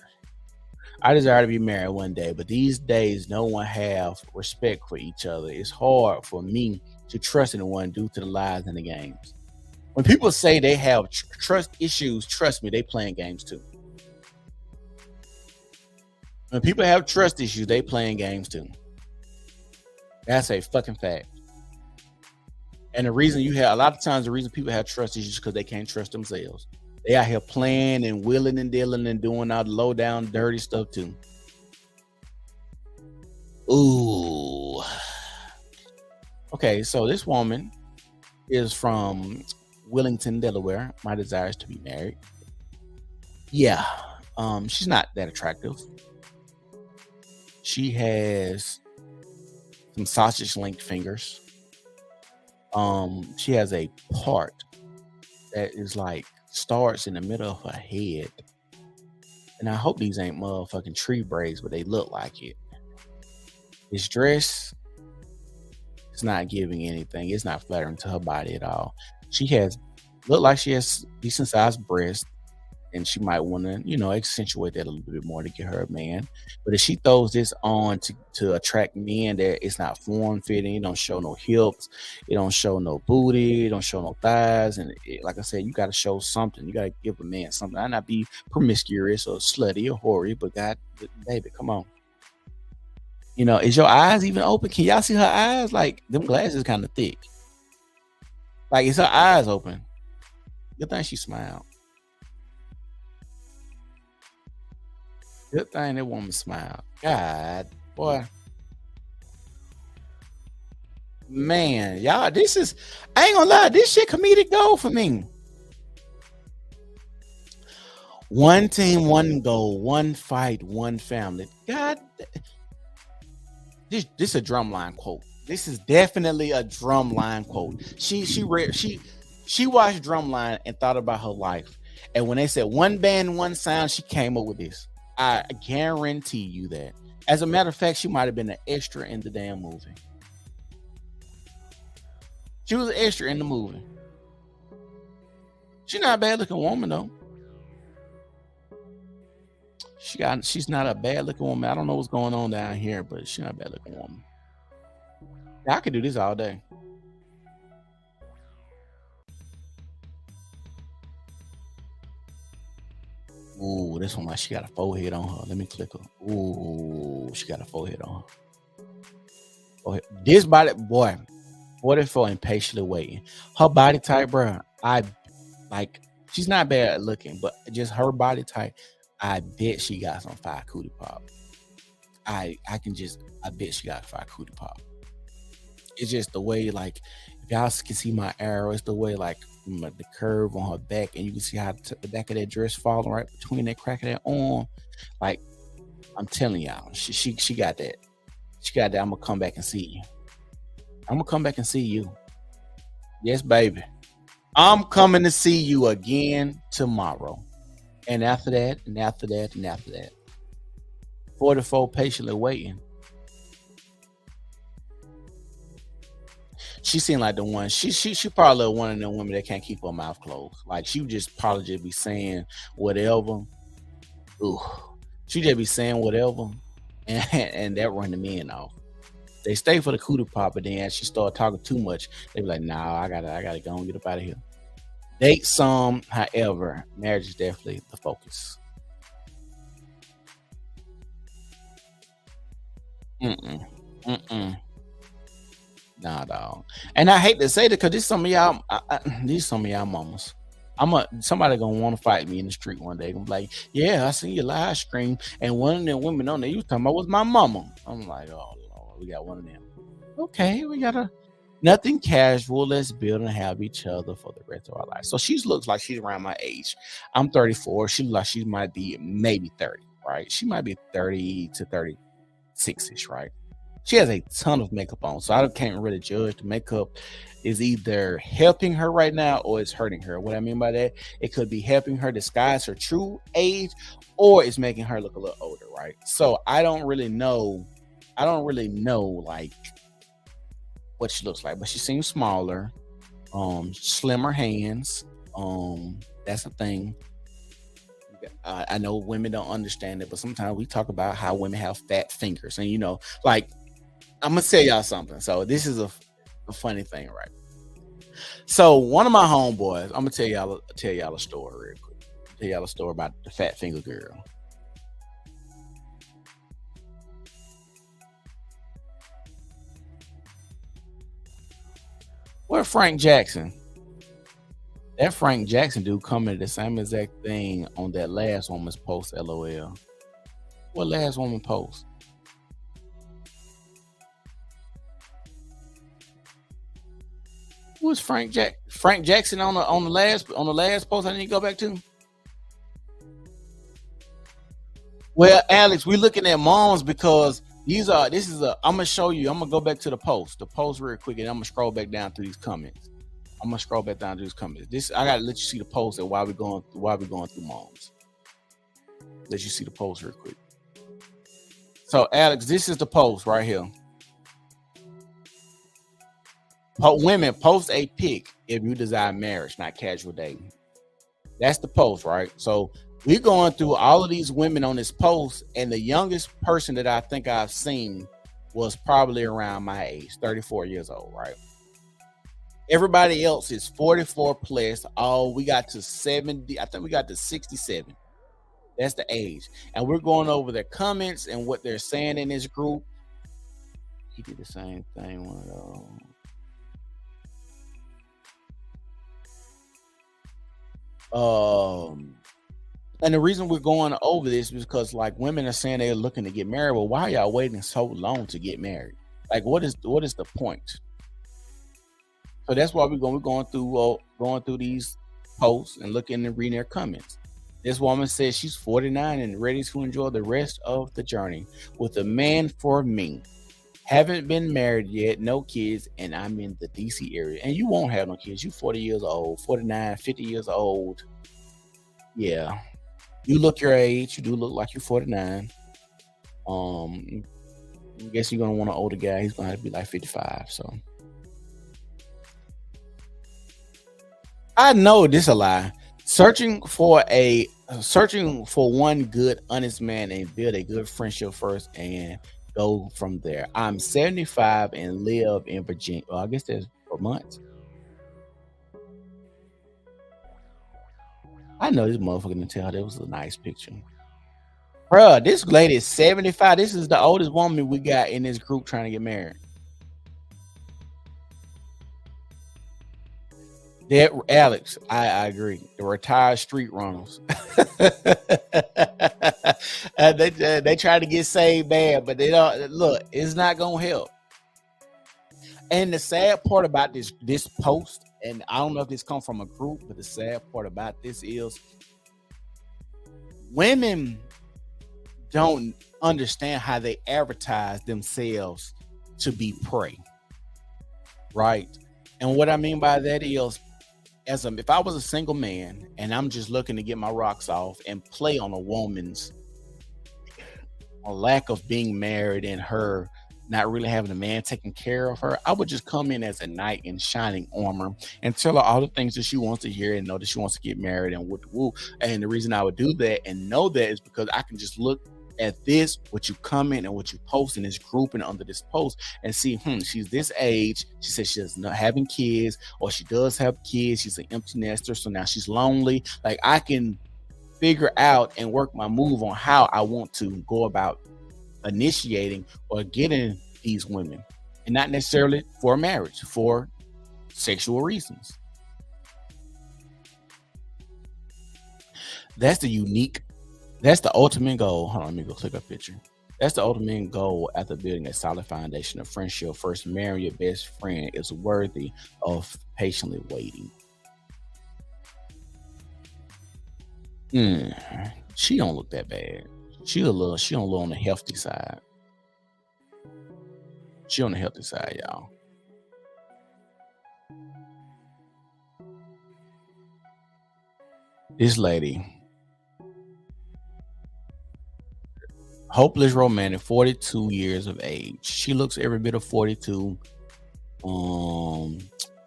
I desire to be married one day, but these days no one have respect for each other. It's hard for me to trust anyone due to the lies and the games. When people say they have trust issues, trust me, they playing games too. When people have trust issues, they playing games too. That's a fucking fact. And the reason a lot of times the reason people have trust issues is because they can't trust themselves. They out here playing and willing and dealing and doing all the low down dirty stuff too. Ooh. Okay, so this woman is from Willington, Delaware. My desire is to be married. Yeah. She's not that attractive. She has some sausage linked fingers. She has a part that is like starts in the middle of her head. And I hope these ain't motherfucking tree braids, but they look like it. This dress is not giving anything. It's not flattering to her body at all. Look like she has decent sized breasts, and she might want to, accentuate that a little bit more to get her a man. But if she throws this on to attract men, that it's not form fitting, it don't show no hips, it don't show no booty, it don't show no thighs, and like I said, you got to show something. You got to give a man something. I not be promiscuous or slutty or hoary, but God, baby, come on. Is your eyes even open? Can y'all see her eyes? Like, them glasses kind of thick. Like, is her eyes open? Good thing she smiled. Good thing that woman smiled. God, boy. Man, y'all, I ain't gonna lie, this shit comedic gold for me. One team, one goal, one fight, one family. God, this is a drumline quote. This is definitely a drumline quote. She watched Drumline and thought about her life. And when they said one band, one sound, she came up with this. I guarantee you that. As a matter of fact, she might have been an extra in the damn movie. She was an extra in the movie. She's not a bad looking woman though. She's not a bad looking woman. I don't know what's going on down here, but she's not a bad looking woman. I could do this all day. Ooh, this one, like, she got a forehead on her. Let me click her. Ooh, she got a forehead on her. This body, boy, 44 and patiently waiting. Her body type, bro. I like she's not bad looking, but just her body type, I bet she got some fire cootie pop. I bet she got fire cootie pop. It's just the way, like, if y'all can see my arrow, it's the way, like, the curve on her back, and you can see how the back of that dress falling right between that crack of that arm. Like, I'm telling y'all, she got that. She got that. I'm gonna come back and see you. I'm gonna come back and see you. Yes, baby. I'm coming to see you again tomorrow. And after that, and after that, and after that. 44 patiently waiting. She seemed like the one. She probably one of them women that can't keep her mouth closed. Like, she would just probably just be saying whatever. Ooh, she just be saying whatever, and that run the men off. They stay for the cootie pop, but then as she start talking too much, they be like, "Nah, I gotta go and get up out of here." Date some, however, marriage is definitely the focus. Mm-mm. Mm-mm. Nah, dog. And I hate to say that because this some of y'all, these some of y'all mamas. Somebody gonna want to fight me in the street one day. Gonna be like, yeah, I seen your live stream, and one of them women on there you was talking about was my mama. I'm like, oh Lord, we got one of them. Okay, we got nothing casual. Let's build and have each other for the rest of our life. So she looks like she's around my age. I'm 34. She looks like she might be maybe 30, right? She might be 30 to 36ish, right? She has a ton of makeup on, so I can't really judge. The makeup is either helping her right now or it's hurting her. What I mean by that, it could be helping her disguise her true age, or it's making her look a little older, right? So I don't really know. Like what she looks like, but she seems smaller, slimmer hands. That's the thing. I know women don't understand it, but sometimes we talk about how women have fat fingers, and like, I'm gonna tell y'all something. So this is a funny thing, right? So one of my homeboys, I'm gonna tell y'all a story real quick. Tell y'all a story about the fat finger girl. Where Frank Jackson? That Frank Jackson dude commented the same exact thing on that last woman's post. LOL. What last woman post? Who was Frank Jackson on the last post I need to go back to? Well, Alex, we're looking at moms because I'm gonna show you. I'm gonna go back to the post real quick, and I'm gonna scroll back down through these comments. I gotta let you see the post and why we're going through moms. Let you see the post real quick. So, Alex, this is the post right here. Women, post a pic if you desire marriage, not casual dating. That's the post, right? So we're going through all of these women on this post, and the youngest person that I think I've seen was probably around my age, 34 years old, right? Everybody else is 44 plus. Oh, we got to 70. I think we got to 67. That's the age. And we're going over their comments and what they're saying in this group. He did the same thing. And the reason we're going over this is because, like, women are saying they're looking to get married. Well, why are y'all waiting so long to get married? Like, what is the point? So that's why we're going through these posts and looking and reading their comments. This woman says she's 49 and ready to enjoy the rest of the journey with a man for me. Haven't been married yet, no kids, and I'm in the DC area. And you won't have no kids. You 40 years old, 49, 50 years old. Yeah. You look your age. You do look like you're 49. I guess you're gonna want an older guy. He's gonna have to be like 55. So I know this a lie. Searching for one good, honest man and build a good friendship first and go from there. I'm 75 and live in Virginia. Well, I guess that's for months. I know this motherfucker can tell that was a nice picture. Bruh, this lady is 75. This is the oldest woman we got in this group trying to get married. That Alex, I agree. The retired street runners. They try to get saved bad, but they don't look. It's not gonna help. And the sad part about this post, and I don't know if this comes from a group, but the sad part about this is women don't understand how they advertise themselves to be prey, right? And what I mean by that is, if I was a single man and I'm just looking to get my rocks off and play on a woman's a lack of being married and her not really having a man taking care of her, I would just come in as a knight in shining armor and tell her all the things that she wants to hear and know that she wants to get married and woo woo. And the reason I would do that and know that is because I can just look at this, what you comment and what you post in this group and under this post and see, she's this age. She says she's not having kids, or she does have kids. She's an empty nester, so now she's lonely. Like, I can figure out and work my move on how I want to go about initiating or getting these women, and not necessarily for marriage, for sexual reasons. That's the ultimate goal. Hold on, let me go click a picture. That's the ultimate goal after building a solid foundation of friendship. First, marrying your best friend is worthy of patiently waiting. She don't look that bad. She on a little on the healthy side. She on the healthy side, y'all. This lady, hopeless romantic, 42 years of age. She looks every bit of 42.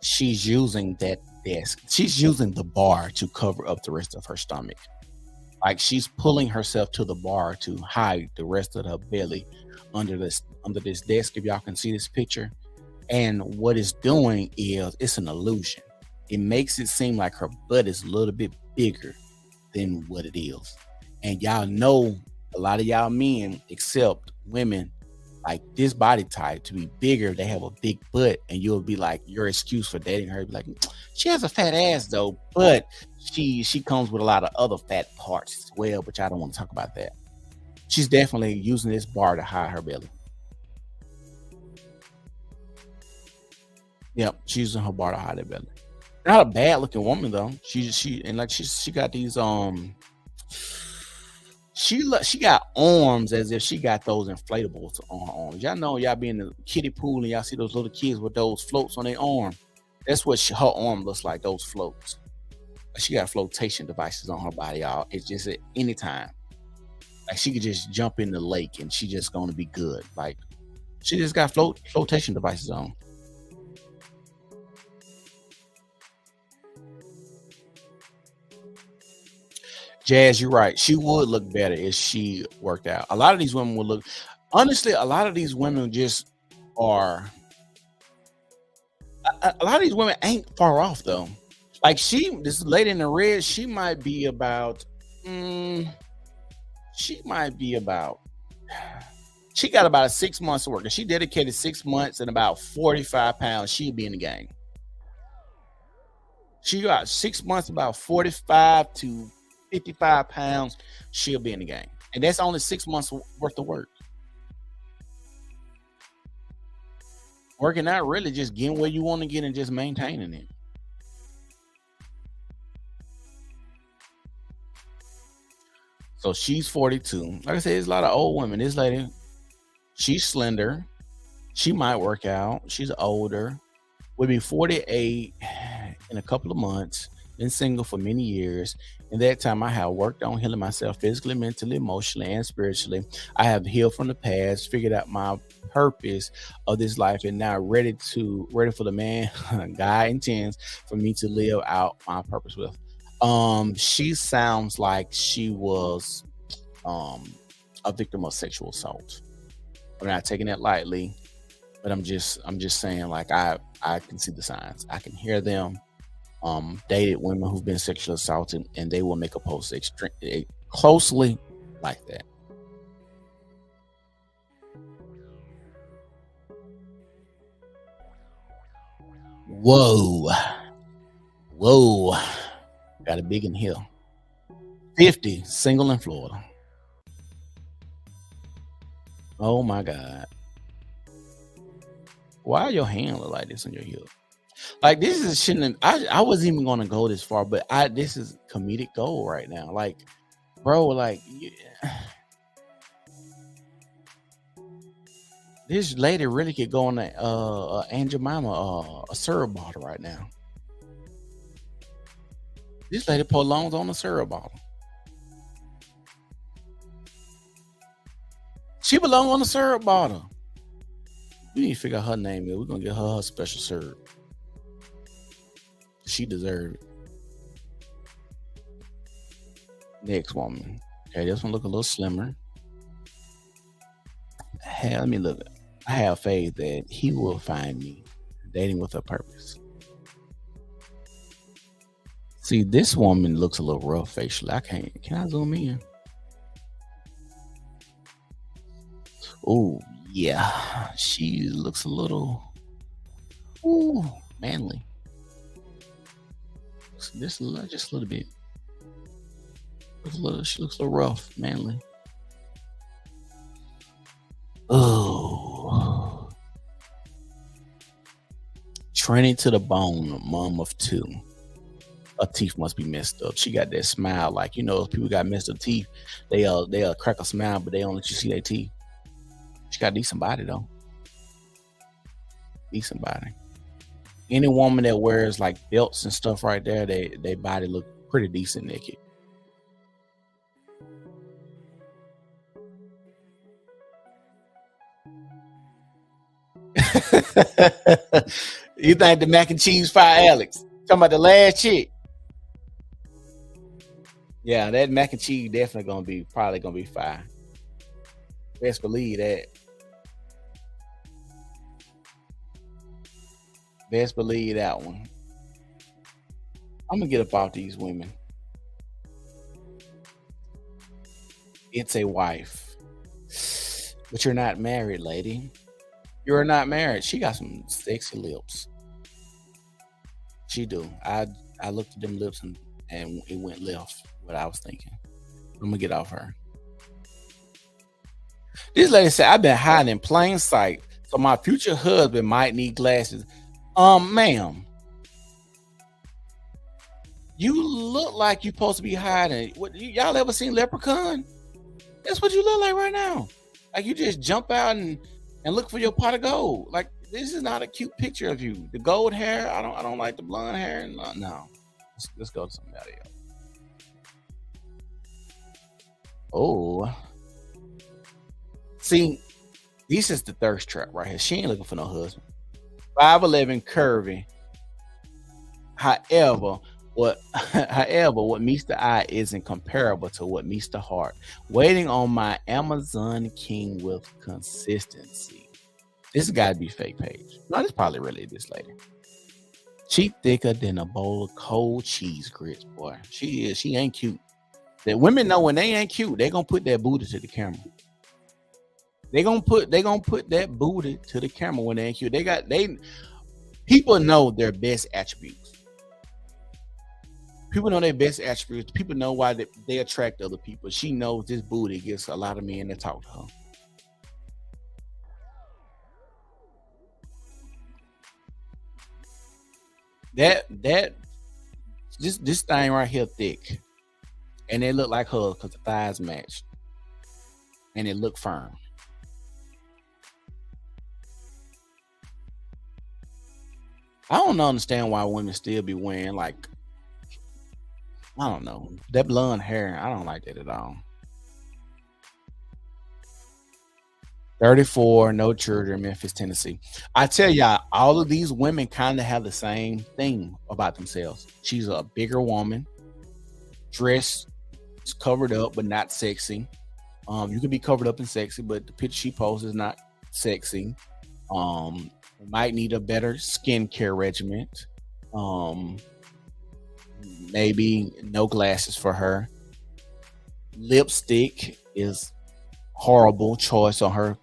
She's using that desk. She's using the bar to cover up the rest of her stomach. Like, she's pulling herself to the bar to hide the rest of her belly under this desk. If y'all can see this picture, and what it's doing is it's an illusion. It makes it seem like her butt is a little bit bigger than what it is. And y'all know a lot of y'all men accept women like this body type to be bigger. They have a big butt, and you'll be like, your excuse for dating her be like, she has a fat ass though, but she comes with a lot of other fat parts as well, but I don't want to talk about that. She's definitely using this bar to hide her belly. Yep, she's using her bar to hide her belly. Not a bad looking woman though. She got these she got arms as if she got those inflatables on her arms. Y'all know, y'all be in the kiddie pool and y'all see those little kids with those floats on their arm. That's what her arm looks like, those floats. She got flotation devices on her body, y'all. It's just at any time. Like, she could just jump in the lake and she just gonna be good. Like, she just got flotation devices on. Jazz, you're right. She would look better if she worked out. A lot of these women would look, honestly, a lot of these women just are, a lot of these women ain't far off though. Like, this lady in the red, she might be about, she got about 6 months of work. If she dedicated 6 months and about 45 pounds, she'd be in the game. She got 6 months, about 45 to 55 pounds, she'll be in the game. And that's only 6 months worth of work. Working out, really just getting where you want to get and just maintaining it. So she's 42. Like I said, there's a lot of old women. This lady, she's slender. She might work out. She's older. Will be 48 in a couple of months. Been single for many years. In that time, I have worked on healing myself physically, mentally, emotionally, and spiritually. I have healed from the past, figured out my purpose of this life, and now ready for the man God intends for me to live out my purpose with. She sounds like she was a victim of sexual assault. I'm not taking that lightly, but I'm just saying, like, I can see the signs. I can hear them. Dated women who've been sexually assaulted, and they will make a post closely like that. Whoa. Whoa, got a big in here. 50, single in Florida. Oh my God. Why your hand look like this on your hip? Like this is shouldn't I wasn't even gonna go this far, but this is comedic gold right now. Like, bro, like this lady really could go on a Aunt Jemima a syrup bottle right now. This lady belongs on a syrup bottle. She belongs on a syrup bottle. We need to figure out her name. We're gonna get her special syrup. She deserves it. Next woman. Okay, this one look a little slimmer. Hey, let me look. I have faith that he will find me dating with a purpose. See, this woman looks a little rough facially. Can I zoom in? Oh, yeah. She looks a little manly. Just a little bit. She looks a little rough, manly. Oh. Training to the bone, mom of two. Her teeth must be messed up. She got that smile, like people got messed up teeth. They'll crack a smile, but they don't let you see their teeth. She got a decent body though. Decent body. Any woman that wears like belts and stuff right there, they body look pretty decent naked. You think the mac and cheese fire Alex? Talking about the last chick. Yeah, that mac and cheese definitely probably gonna be fire. Best believe that. Best believe that one. I'm gonna get up off these women. It's a wife, but you're not married, lady. You're not married. She got some sexy lips. She do. I looked at them lips and it went left. What I was thinking. I'm gonna get off her. This lady said, I've been hiding in plain sight, so my future husband might need glasses. Ma'am, you look like you're supposed to be hiding. Y'all ever seen Leprechaun? That's what you look like right now. Like you just jump out and look for your pot of gold. Like this is not a cute picture of you. The gold hair, I don't like the blonde hair. No. Let's go to somebody else. Oh. See, this is the thirst trap right here. She ain't looking for no husband. 5'11", curvy. However, what meets the eye isn't comparable to what meets the heart. Waiting on my Amazon king with consistency. This got to be fake page. No, this probably really this lady. She thicker than a bowl of cold cheese grits, boy. She is. She ain't cute. The women know when they ain't cute, they gonna put that booty to the camera. They gonna put that booty to the camera when they ain't cute. People know their best attributes. People know their best attributes. People know why they attract other people. She knows this booty gets a lot of men to talk to her. This thing right here thick, and it look like her because the thighs match, and it look firm. I don't understand why women still be wearing like, I don't know, that blonde hair. I don't like that at all. 34, no children, Memphis, Tennessee. I tell y'all, all of these women kind of have the same thing about themselves. She's a bigger woman, dressed, covered up, but not sexy. You can be covered up and sexy, but the picture she posts is not sexy. Might need a better skincare regimen. Maybe no glasses for her. Lipstick is horrible choice on her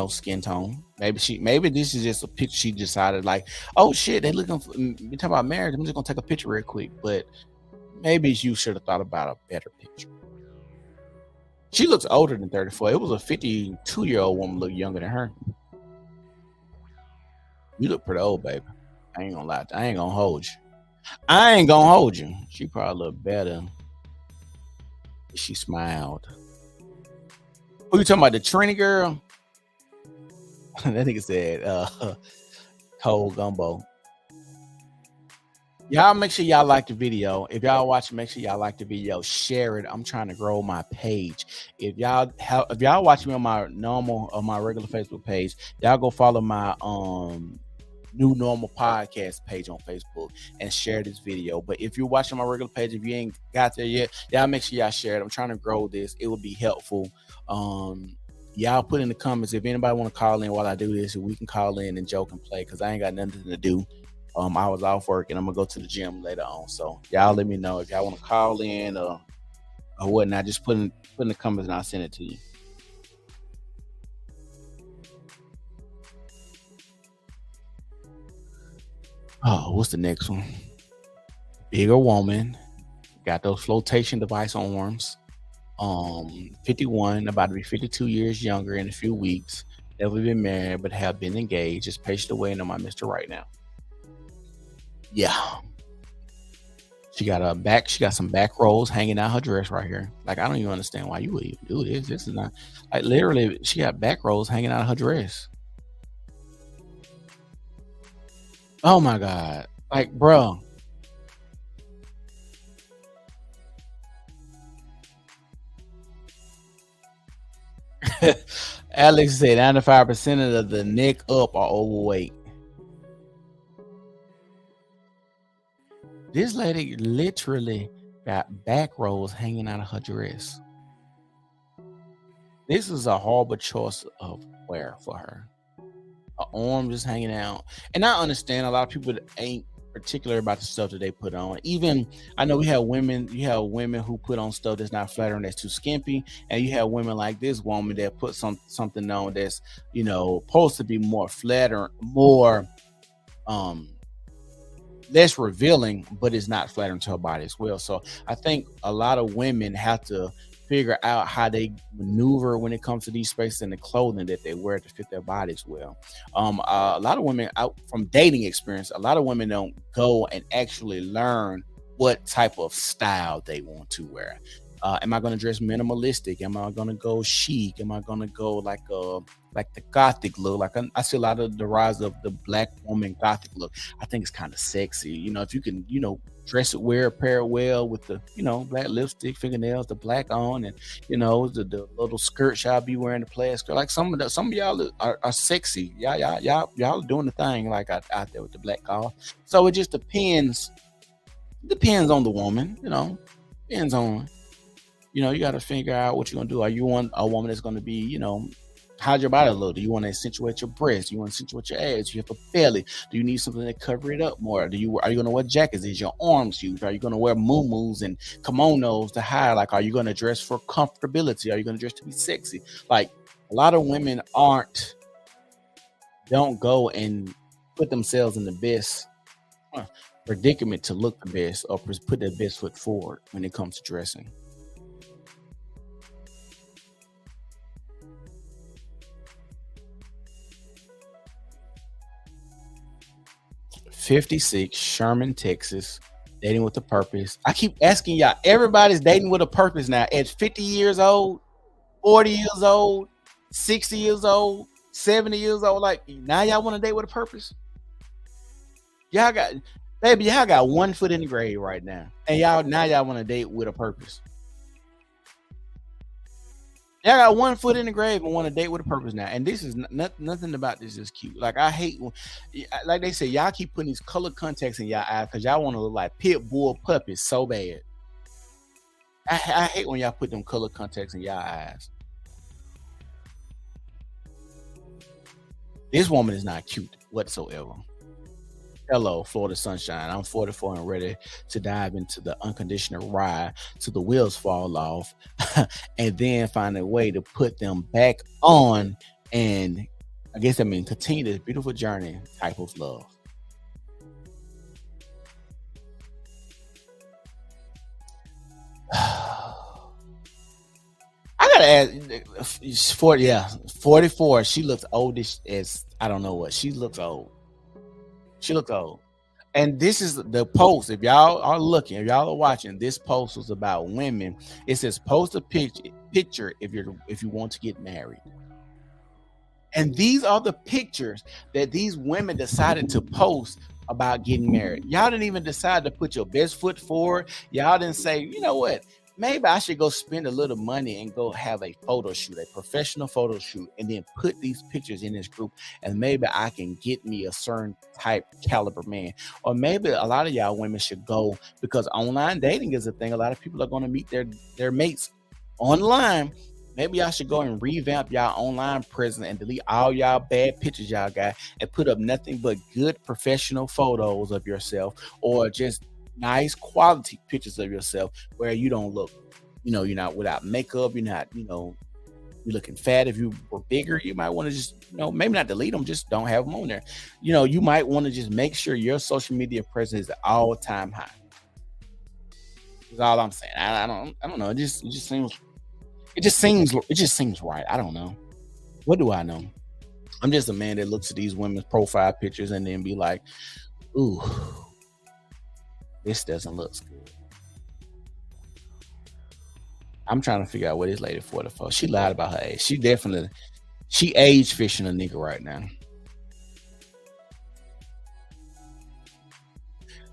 skin tone. Maybe this is just a picture she decided like, oh shit, they looking for we talking about marriage. I'm just gonna take a picture real quick. But maybe you should have thought about a better picture. She looks older than 34. It was a 52-year-old woman look younger than her. You look pretty old, baby. I ain't gonna lie. I ain't gonna hold you. I ain't gonna hold you. She probably look better if she smiled. Who you talking about? The Trini girl? That nigga said cold gumbo. Y'all make sure y'all like the video. If y'all watching, make sure y'all like the video, share it. I'm trying to grow my page. If y'all watching me on my my regular Facebook page, y'all go follow my New Normal podcast page on Facebook and share this video. But if you're watching my regular page, if you ain't got there yet, y'all make sure y'all share it. I'm trying to grow this. It would be helpful. Y'all put in the comments if anybody want to call in while I do this, we can call in and joke and play because I ain't got nothing to do. I was off work and I'm gonna go to the gym later on. So y'all let me know if y'all want to call in or whatnot. Just put in the comments and I'll send it to you. Oh, what's the next one? Bigger woman, got those flotation device arms. 51, about to be 52 years younger in a few weeks. Never been married, but have been engaged. Just patient waiting on my Mr. Right now. Yeah. She got some back rolls hanging out her dress right here. Like, I don't even understand why you would even do this. This is not like literally she got back rolls hanging out of her dress. Oh my God. Like, bro. Alex said 95% of the neck up are overweight. This lady literally got back rolls hanging out of her dress. This is a horrible choice of wear for her. Her arm just hanging out. And I understand a lot of people ain't particular about the stuff that they put on. Even I know you have women who put on stuff that's not flattering, that's too skimpy, and you have women like this woman that put something on that's supposed to be more flattering, more less revealing, but it's not flattering to her body as well. So I think a lot of women have to figure out how they maneuver when it comes to these spaces and the clothing that they wear to fit their bodies well. A lot of women, out from dating experience, a lot of women don't go and actually learn what type of style they want to wear. Am I going to dress minimalistic? Am I going to go chic? Am I going to go like the gothic look? Like I see a lot of the rise of the black woman gothic look. I think it's kind of sexy. If you can, dress it, pair it well with the, black lipstick, fingernails, the black on, and the little skirt y'all be wearing, the plaid skirt. Like some of y'all are sexy. Y'all doing the thing like out there with the black car. So it just depends. Depends on the woman. Depends on. You got to figure out what you're gonna do. Are you want a woman that's gonna be, how's your body look? Do you want to accentuate your breasts? Do you want to accentuate your ass? Do you have a belly? Do you need something to cover it up more? Are you gonna wear jackets? Is your arms huge? Are you gonna wear muumuus and kimonos to hide? Like, are you gonna dress for comfortability? Are you gonna dress to be sexy? Like, a lot of women don't go and put themselves in the best predicament to look the best or put their best foot forward when it comes to dressing. 56, Sherman, Texas, dating with a purpose. I keep asking y'all, everybody's dating with a purpose now. At 50 years old, 40 years old, 60 years old, 70 years old. Like, now y'all want to date with a purpose? Y'all got one foot in the grave right now. And y'all want to date with a purpose. Y'all got one foot in the grave and want to date with a purpose now. And this is nothing about this is cute. Like, I hate, like they say, y'all keep putting these colored contacts in y'all eyes because y'all want to look like pit bull puppies so bad. I hate when y'all put them colored contacts in y'all eyes. This woman is not cute whatsoever. Hello, Florida Sunshine. I'm 44 and ready to dive into the unconditional ride till the wheels fall off and then find a way to put them back on And I guess I mean continue this beautiful journey type of love. I gotta ask, 40, yeah, 44. She looks oldish as I don't know what. She looks old. She looks old. And this is the post. If y'all are looking, if y'all are watching, this post was about women. It says post a picture if you want to get married. And these are the pictures that these women decided to post about getting married. Y'all didn't even decide to put your best foot forward. Y'all didn't say, you know what? Maybe I should go spend a little money and go have a photo shoot, a professional photo shoot, and then put these pictures in this group. And maybe I can get me a certain type caliber man. Or maybe a lot of y'all women should go because online dating is a thing. A lot of people are going to meet their mates online. Maybe y'all should go and revamp y'all online presence and delete all y'all bad pictures y'all got and put up nothing but good professional photos of yourself or just nice quality pictures of yourself where you don't look, you're not without makeup, you're not, you're looking fat. If you were bigger, you might want to just, maybe not delete them, just don't have them on there. You might want to just make sure your social media presence is all time high. That's all I'm saying. I don't know. It just seems right. I don't know. What do I know? I'm just a man that looks at these women's profile pictures and then be like, ooh, this doesn't look good. I'm trying to figure out what this lady 44. She lied about her age. She age fishing a nigga right now.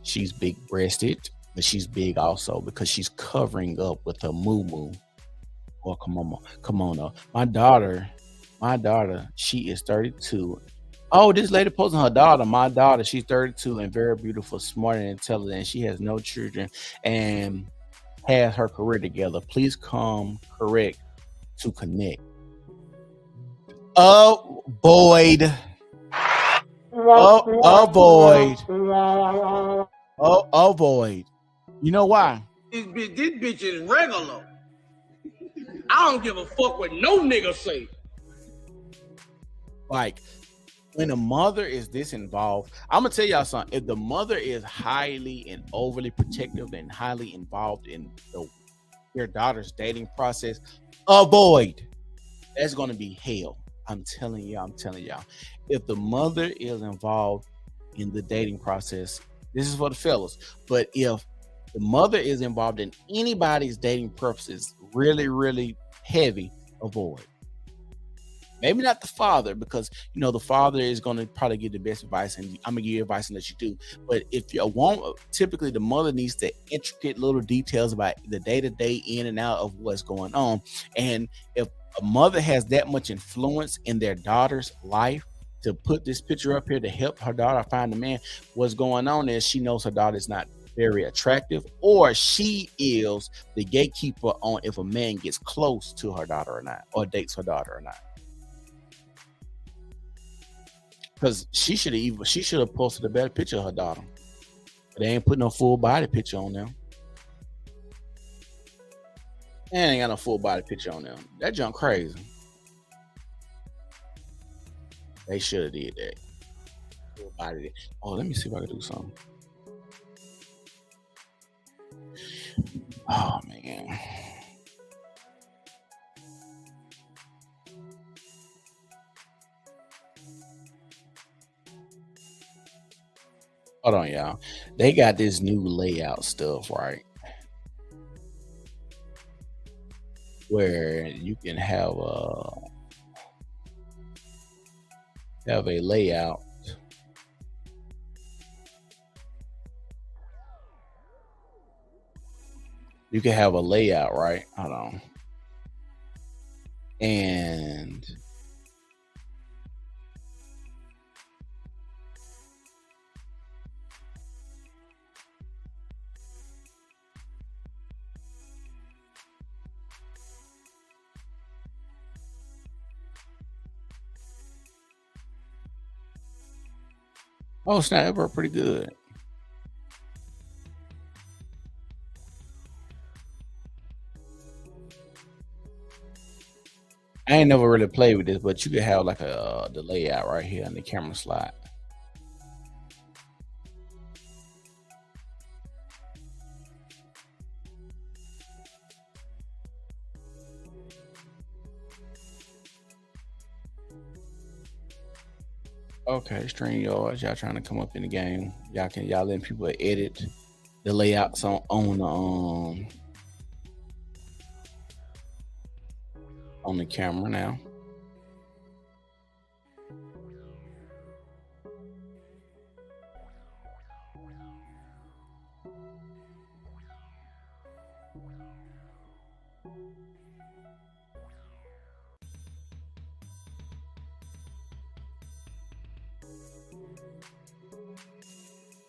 She's big breasted, but she's big also because she's covering up with her moo moo. Oh, come on now. My daughter, she is 32. Oh, this lady posting her daughter. My daughter, she's 32 and very beautiful, smart and intelligent. She has no children and has her career together. Please come correct to connect. Avoid. Avoid. Avoid. You know why? This bitch is regular. I don't give a fuck what no nigga say. Like when a mother is this involved, I'm gonna tell y'all something. If the mother is highly and overly protective and highly involved in your daughter's dating process, avoid. That's gonna be hell. I'm telling y'all. If the mother is involved in the dating process, this is for the fellas. But if the mother is involved in anybody's dating purposes, really, really heavy, avoid. Maybe not the father, because the father is going to probably give the best advice, and I'm gonna give you advice and let you do. But if you want, typically the mother needs the intricate little details about the day-to-day in and out of what's going on. And if a mother has that much influence in their daughter's life to put this picture up here to help her daughter find a man, what's going on is she knows her daughter is not very attractive, or she is the gatekeeper on if a man gets close to her daughter or not, or dates her daughter or not. Because she should have posted a better picture of her daughter. But they ain't put no full body picture on them. And ain't got no full body picture on them. That junk crazy. They should have did that. Full body. Oh, let me see if I can do something. Oh man. Hold on, y'all. They got this new layout stuff, right? Where you can have a layout. You can have a layout, right? Hold on. And oh snap, that worked pretty good. I I ain't never really played with this, but you could have like the layout right here in the camera slot. Okay, StreamYard, y'all trying to come up in the game. Y'all letting people edit the layouts on the camera now.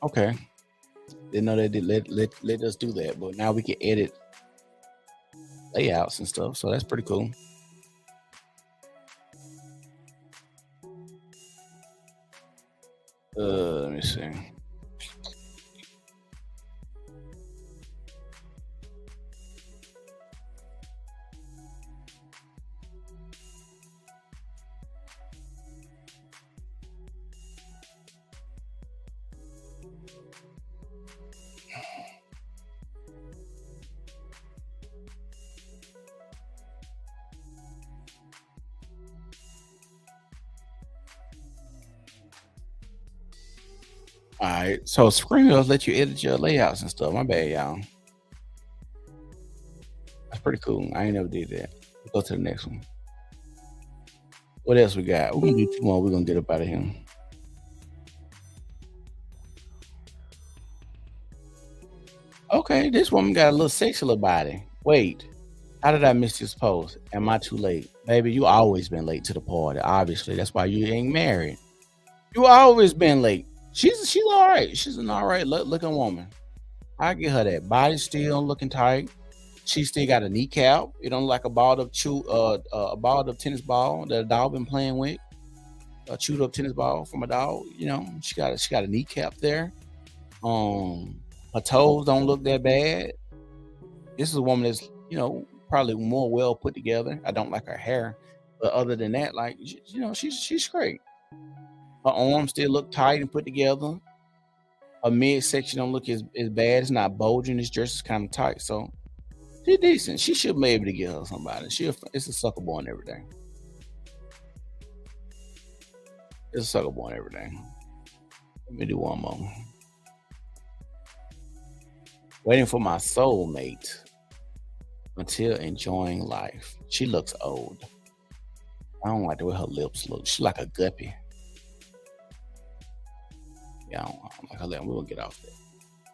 Okay. Didn't know they did let us do that, but now we can edit layouts and stuff, so that's pretty cool. Let me see. All right, so StreamYard let you edit your layouts and stuff. My bad, y'all. That's pretty cool. I ain't never did that. Let's go to the next one. What else we got? We're gonna do 2 more. We're gonna get up out of here. Okay, this woman got a little sexual body. Wait, how did I miss this post? Am I too late? Baby, you always been late to the party. Obviously, that's why you ain't married. You always been late. She's all right. She's an all right looking woman. I get her that. Body still looking tight. She still got a kneecap. You know, like a balled up tennis ball that a dog been playing with. A chewed up tennis ball from a dog. You know, she got a kneecap there. Her toes don't look that bad. This is a woman that's, you know, probably more well put together. I don't like her hair, but other than that, like, you know, she's great. Her arms still look tight and put together. Her midsection don't look as bad. It's not bulging. It's just kind of tight. So she's decent. She should be able to get her somebody. It's a sucker boy and everything. It's a sucker boy and everything. Let me do one more. Waiting for my soulmate until enjoying life. She looks old. I don't like the way her lips look. She's like a guppy. Yeah, I don't like her lips. We'll get off that.